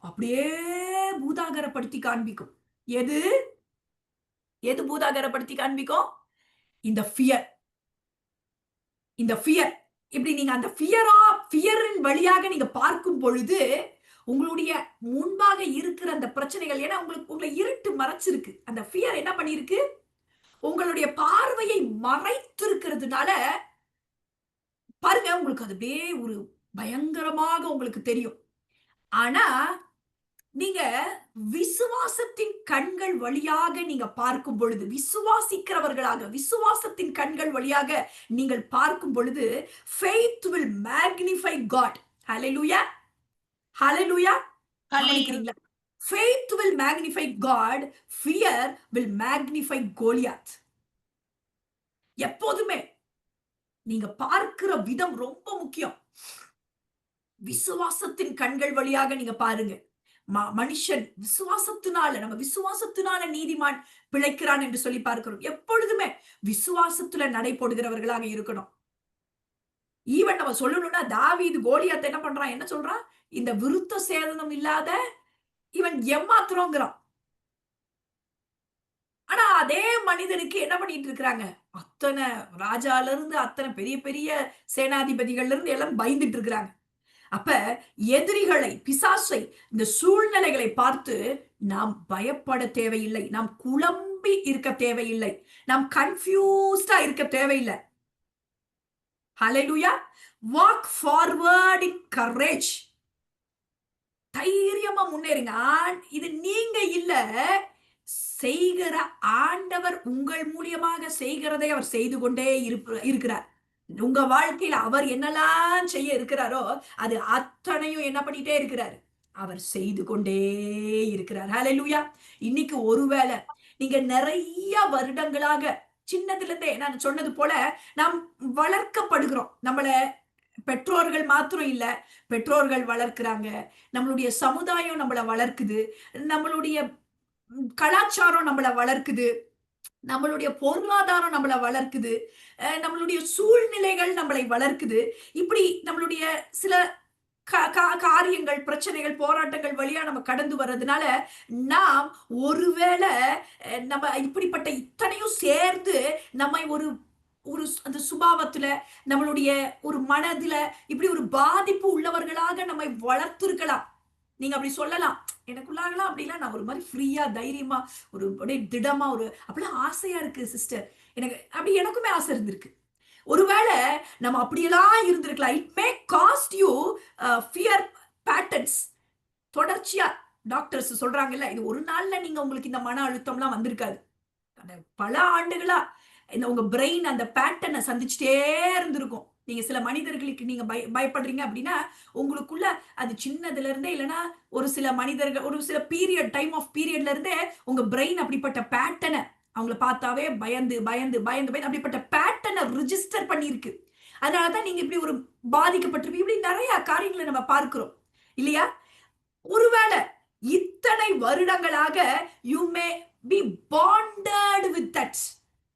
அப்படியே பூதாகரப்படுத்தி காண்பிக்கும். எது பூதாகரப்படுத்தி காண்பிக்கும்? இந்த ஃபியர். இப்படி நீங்க அந்த ஃபியரின் வழியாக நீங்க பார்க்கும் பொழுது உங்களுடைய முன்பாக இருக்கிற அந்த பிரச்சனைகள், ஏன்னா உங்களை இருட்டு மறைச்சிருக்கு. அந்த ஃபியர் என்ன பண்ணிருக்கு? உங்களுடைய பார்வையை மறைத்திருக்கிறதுனால பாருங்க, உங்களுக்கு அது அப்படியே ஒரு பயங்கரமாக உங்களுக்கு தெரியும். ஆனா நீங்க விசுவாசத்தின் கண்கள் வழியாக நீங்க பார்க்கும் பொழுது, விசுவாசிக்கிறவர்களாக விசுவாசத்தின் கண்கள் வழியாக நீங்கள் பார்க்கும் பொழுது, faith will magnify God. Hallelujah, hallelujah. கவனிக்கிறீங்களா? faith will magnify God, fear will magnify Goliath. எப்போதுமே நீங்க பார்க்கிற விதம் ரொம்ப முக்கியம். விசுவாசத்தின் கண்கள் வழியாக நீங்க பாருங்க. மனுஷன் நம்ம விசுவாசத்தினால நீதிமான் பிழைக்கிறான் என்று சொல்லி பார்க்கிறோம். எப்பொழுதுமே விசுவாசத்துல நடைபோடுகிறவர்களாக இருக்கணும். ஈவன் நம்ம சொல்லணும்னா, தாவீது கோலியாத்தை என்ன பண்றான், என்ன சொல்றான், இந்த விருத்த சேதனம் இல்லாத இவன் ஏமாத்துறோங்கிறான். ஆனா அதே மனிதனுக்கு என்ன பண்ணிட்டு இருக்கிறாங்க, அத்தனை ராஜால இருந்து அத்தனை பெரிய பெரிய சேனாதிபதிகள்ல இருந்து எல்லாம் பயந்துட்டு இருக்கிறாங்க. அப்ப எதிரிகளை, பிசாசை, இந்த சூழ்நிலைகளை பார்த்து நாம் பயப்பட தேவையில்லை. நாம் குழம்பி இருக்க தேவையில்லை. நாம் கன்ஃபியூஸ்டா இருக்க தேவையில்லை. Hallelujah. Walk forward in courage. தைரியமா முன்னேறுங்க. இது நீங்க இல்ல, செய்கிற ஆண்டவர் உங்கள் மூலியமாக செய்கிறதை அவர் செய்து கொண்டே இருக்கிறார். உங்க வாழ்க்கையில அவர் என்னெல்லாம் செய்ய இருக்கிறாரோ அது அத்தனையும் என்ன பண்ணிட்டே இருக்கிறார், அவர் செய்து கொண்டே இருக்கிறார். ஹalleluya. இன்னைக்கு ஒருவேளை நீங்க நிறைய வருடங்களாக சின்னதுல இருந்தே நான் சொன்னது போல நாம் வளர்க்கப்படுகிறோம். நம்மள பெற்றோர்கள் மாத்திரம் இல்ல, பெற்றோர்கள் வளர்க்கிறாங்க, நம்மளுடைய சமுதாயம் நம்மள வளர்க்குது, நம்மளுடைய கலாச்சாரம் நம்மள வளர்க்குது, நம்மளுடைய பொருளாதாரம் நம்மள வளர்க்குது, நம்மளுடைய சூழ்நிலைகள் நம்மளை வளர்க்குது. இப்படி நம்மளுடைய சில காரியங்கள், பிரச்சனைகள், போராட்டங்கள் வழியா நம்ம கடந்து வர்றதுனால நாம் ஒருவேளை நம்ம இப்படிப்பட்ட இத்தனையும் சேர்ந்து நம்மை ஒரு ஒரு அந்த சுபாவத்துல, நம்மளுடைய ஒரு மனதுல இப்படி ஒரு பாதிப்பு உள்ளவர்களாக நம்மை வளர்த்திருக்கலாம். நீங்க அப்படி சொல்லலாம். எனக்குள்ளாகலாம் அப்படிலாம் நான் ஒரு மாதிரி ஃப்ரீயா, தைரியமா, ஒரு அப்படியே திடமா, ஒரு அப்படிலாம் ஆசையா இருக்கு சிஸ்டர். அப்படி எனக்குமே ஆசை இருந்திருக்கு. ஒருவேளை நம்ம அப்படியெல்லாம் இருந்திருக்கலாம். It may cost you fear patterns. தொடர்ச்சியா டாக்டர்ஸ் சொல்றாங்கல்ல, இது ஒரு நாள்ல நீங்க உங்களுக்கு இந்த மன அழுத்தம்லாம் வந்திருக்காது. பல ஆண்டுகளா இந்த உங்க பிரெயின் அந்த பேட்டர்னை சந்திச்சுட்டே இருந்திருக்கும். நீங்க சில மனிதர்களுக்கு நீங்க பயப்படுறீங்க அப்படின்னா உங்களுக்குள்ள அது சின்னதுல இருந்தே, இல்லைன்னா ஒரு சில மனிதர்கள் ஒரு சில டைம் ஆஃப் பீரியட்ல இருந்தே உங்க பிரெயின் அப்படிப்பட்ட பேட்டர்னை, அவங்கள பார்த்தாவே பயந்து பயந்து பயந்து பயந்து அப்படிப்பட்ட பேட்டர்னை ரிஜிஸ்டர் பண்ணிருக்கு. அதனாலதான் நீங்க இப்படி ஒரு பாதிக்கப்பட்டிருப்பீங்க. இப்படி நிறைய காரியங்களை நம்ம பார்க்கிறோம் இல்லையா? ஒருவேளை இத்தனை வருடங்களாக you may be bonded with that,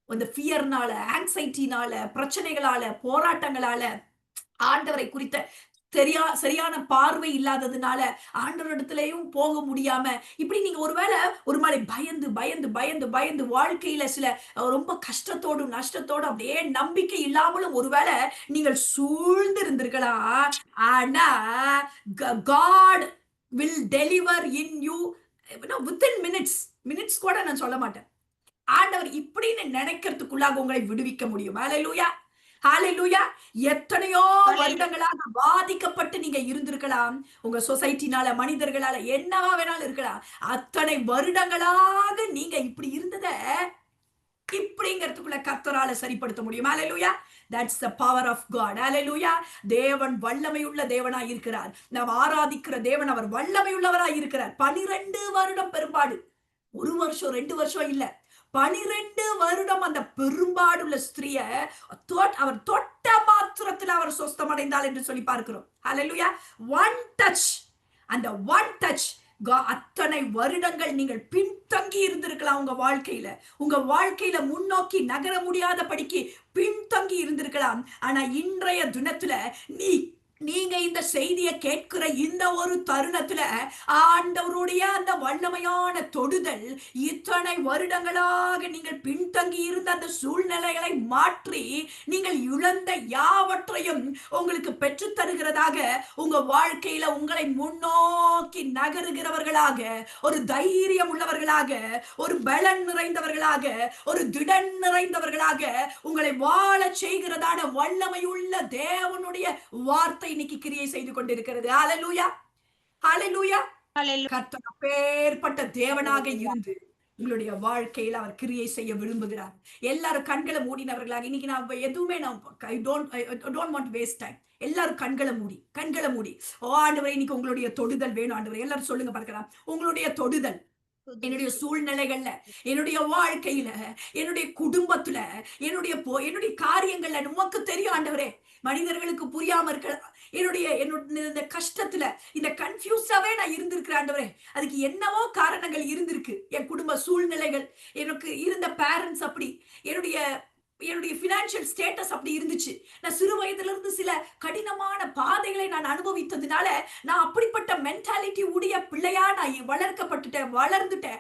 அந்த ஃபியர்னால, ஆங்ஸைட்டினால, பிரச்சனைகளால, போராட்டங்களால, ஆண்டவரை குறித்த சரியான பார்வை இல்லாததுனால ஆண்டவரிடத்திலேயும் போக முடியாம, இப்படி நீங்க ஒருவேளை ஒரு மாதிரி பயந்து பயந்து பயந்து பயந்து வாழ்க்கையில சில ரொம்ப கஷ்டத்தோடும் நஷ்டத்தோடும் அப்படியே நம்பிக்கை இல்லாமலும் ஒருவேளை நீங்கள் சூழ்ந்து இருந்திருக்கலாம். ஆனா God will deliver in you within minutes கூட நான் சொல்ல மாட்டேன். ஆண்டவர் இப்படின்னு நினைக்கிறதுக்குள்ளாக உங்களை விடுவிக்க முடியும். ஹalleluya, ஹalleluya. எத்தனையோ வருடங்களாக பாதிக்கப்பட்டு நீங்க இருந்திருக்கலாம். உங்க சொசைட்டினால, மனிதர்களால, என்னவா வேணாலும் இருக்கலாம். அத்தனை வருடங்களாக நீங்க இப்படி இருந்தத இப்படிங்கிறதுக்குள்ள கர்த்தரால சரிப்படுத்த முடியும். ஹalleluya. That's the power of God. Hallelujah. தேவன் வல்லமையுள்ள தேவனாய் இருக்கிறார். நாம் ஆராதிக்கிற தேவன் அவர் வல்லமையுள்ளவராய் இருக்கிறார். 12 வருடம் பெரும்பாடு, 1 வருஷம் 2 வருஷம் இல்ல, 12 வருடம் அந்த பெரும்பாடுள்ள ஸ்திரிய அவர் தொட்ட மாத்திரத்தில் அவர் சொஸ்தம் அடைந்தாள் என்று சொல்லி பார்க்கிறோம். ஹalleluya. One touch, அந்த one touch, அத்தனை வருடங்கள் நீங்கள் பின்தங்கி இருந்திருக்கலாம். உங்க வாழ்க்கையில முன்னோக்கி நகர முடியாத படிக்கு பின்தங்கி இருந்திருக்கலாம். ஆனா இன்றைய தினத்துல நீ நீங்க இந்த செய்தியை கேட்கிற இந்த ஒரு தருணத்துல ஆண்டவருடைய அந்த வல்லமையான தொடுதல் இத்தனை வருடங்களாக நீங்கள் பின்தங்கி இருந்த அந்த சூழ்நிலைகளை மாற்றி நீங்கள் இழந்த யாவற்றையும் உங்களுக்கு பெற்றுத் தருகிறதாக, உங்க வாழ்க்கையில உங்களை முன்னோக்கி நகருகிறவர்களாக, ஒரு தைரியம் உள்ளவர்களாக, ஒரு பலன் நிறைந்தவர்களாக, ஒரு திடன் நிறைந்தவர்களாக உங்களை வாழச் செய்கிறதான வல்லமையுள்ள தேவனுடைய வார்த்தை இன்னைக்கு கிரியை செய்து கொண்டிருக்கிறது. ஹalleluya, ஹalleluya. ஹalleluya. கர்த்தர் அப்பேற்பட்ட தேவனாக இருந்து உங்களுடைய வாழ்க்கையில அவர் கிரியை செய்ய விரும்புகிறார். எல்லாரும் கண்களை மூடினவர்களாக இன்னைக்கு நான் எதுவுமே I don't want waste time. எல்லாரும் கண்களை மூடி ஓ ஆண்டவரே, இன்னைக்கு உங்களுடைய தொடுதல் வேணும் ஆண்டவரே. எல்லாரும் சொல்லுங்க பார்க்கலாம், உங்களுடைய தொடுதல் என்னுடைய சூழ்நிலைகள்ல, என்னுடைய வாழ்க்கையில, என்னுடைய குடும்பத்துல, என்னுடைய காரியங்கள்ல உமக்கு தெரியும் ஆண்டவரே. மனிதர்களுக்கு புரியாம இருக்கலாம். என்னுடைய இந்த கஷ்டத்துல, இந்த கன்ஃபியூஸாவே நான் இருந்திருக்கிறேன் ஆண்டவரே. அதுக்கு என்னவோ காரணங்கள் இருந்திருக்கு. என் குடும்ப சூழ்நிலைகள், எனக்கு இருந்த பேரண்ட்ஸ் அப்படி, என்னுடைய பினான்சியல் ஸ்டேட்டஸ் அப்படி இருந்துச்சு. நான் சிறு வயதுல இருந்து சில கடினமான பாதைகளை நான் அனுபவித்ததுனால நான் அப்படிப்பட்ட மென்டாலிட்டி உடைய பிள்ளையா நான் வளர்ந்துட்டேன்.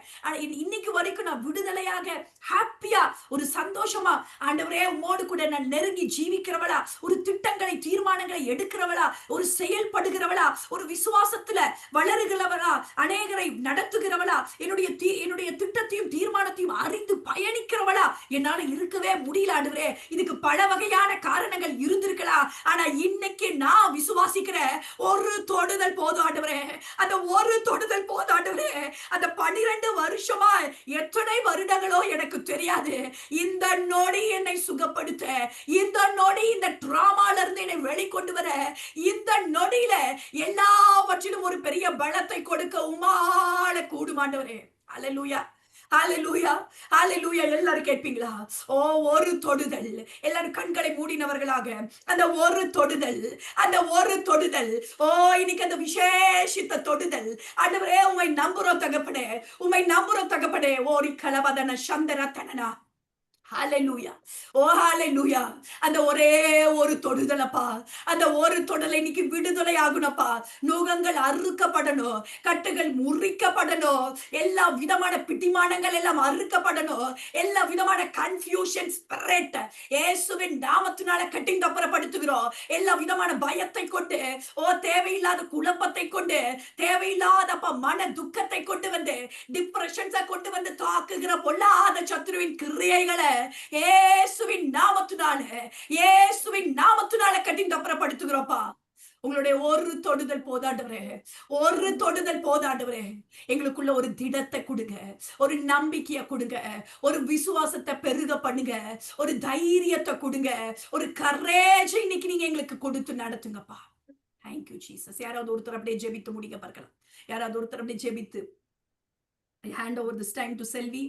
இன்னைக்கு வரைக்கும் நான் விடுதலையாக, ஹாப்பியா, ஒரு சந்தோஷமா ஆண்டவரே உம்மோடு கூட நான் நெருங்கி ஜீவிக்கிறவளா, ஒரு திட்டங்களை, தீர்மானங்களை எடுக்கிறவளா, ஒரு செயல்படுகிறவளா, ஒரு விசுவாசத்துல வளருகிறவளா, அநேகரை நடத்துகிறவளா, என்னுடைய திட்டத்தையும் தீர்மானத்தையும் அறிந்து பயணிக்கிறவளா என்னால இருக்கவே முடியல ஆண்டவரே. இதுக்கு பல வகையான காரணங்கள் இருந்திருக்கலாம். ஆனா இன்னைக்கு நான் விசுவாசிக்கிற ஒரு தொடுதல் போதும் ஆண்டவரே. அந்த ஒரு தொடுதல் போதும் ஆண்டவரே. அந்த 12 வருஷமா எத்தனை வருடங்களோ எனக்கு தெரியாது. இந்த நொடி என்னை சுகப்படுத்த, இந்த நொடி இந்த டிராமால இருந்து என்னை வெளிக்கொண்டு வர, இந்த நொடியில எல்லாவற்றிலும் ஒரு பெரிய பலத்தை கொடுக்க உம்மால கூடும் ஆண்டவரே. அல்லேலூயா, ஹalleluya, ஹalleluya. எல்லாரும் கேட்பீங்களா? ஓ ஒரு தொடுதல். எல்லாரும் கண்களை மூடினவர்களாக அந்த ஒரு தொடுதல், அந்த ஒரு தொடுதல். ஓ இன்னைக்கு அந்த விசேஷித்த தொடுதல் ஆண்டவரே, உம்மை நம்புறோம் தகப்பனே, உம்மை நம்புறோம் தகப்பனே. ஓரி கலவதன சந்தர தனனா. ஹalleluya, ஓ ஹalleluya. அந்த ஒரே ஒரு தொடுதலப்பா, அந்த ஒரு தொடலை இன்னைக்கு விடுதலை ஆகணும்ப்பா. நுகங்கள் அறுக்கப்படணும், கட்டுகள் முறிக்கப்படணும், எல்லா விதமான பிடிமானங்கள் எல்லாம் அறுக்கப்படணும், எல்லா விதமான கன்ஃபியூஷன் ஸ்பிரிட் இயேசுவின் நாமத்தினால கட்டிங் தப்புறப்படுத்துகிறோம். எல்லா விதமான பயத்தை கொண்டு, ஓ தேவையில்லாத குழப்பத்தை கொண்டு, தேவையில்லாத மன துக்கத்தை கொண்டு வந்து, டிப்ரெஷன்ஸை கொண்டு வந்து தாக்குகிற பொல்லாத சத்துருவின் கிரியைகளை இயேசுவின் நாமத்தினால கட்டி தப்புறப்படுத்துகிறோம்ப்பா. உங்களுடைய ஒரு தொடுதல் போதாண்டவரே, ஒரு தொடுதல் போதாண்டவரே. எங்களுக்குள்ள ஒரு திடத்தை கொடுங்க, ஒரு நம்பிக்கையை கொடுங்க, ஒரு விசுவாசத்தை பெருக பண்ணுங்க, ஒரு தைரியத்தை கொடுங்க, ஒரு கரேஜ் இன்னைக்கு நீங்க எங்களுக்கு கொடுத்து நடத்துங்கப்பா. Thank you Jesus. யாராவது ஒருத்தர் அப்படியே ஜெபித்து முடிக்க பார்க்கலாம். யாராவது ஒருத்தர் அப்படியே ஜெபித்து, I hand over this time to Selvi.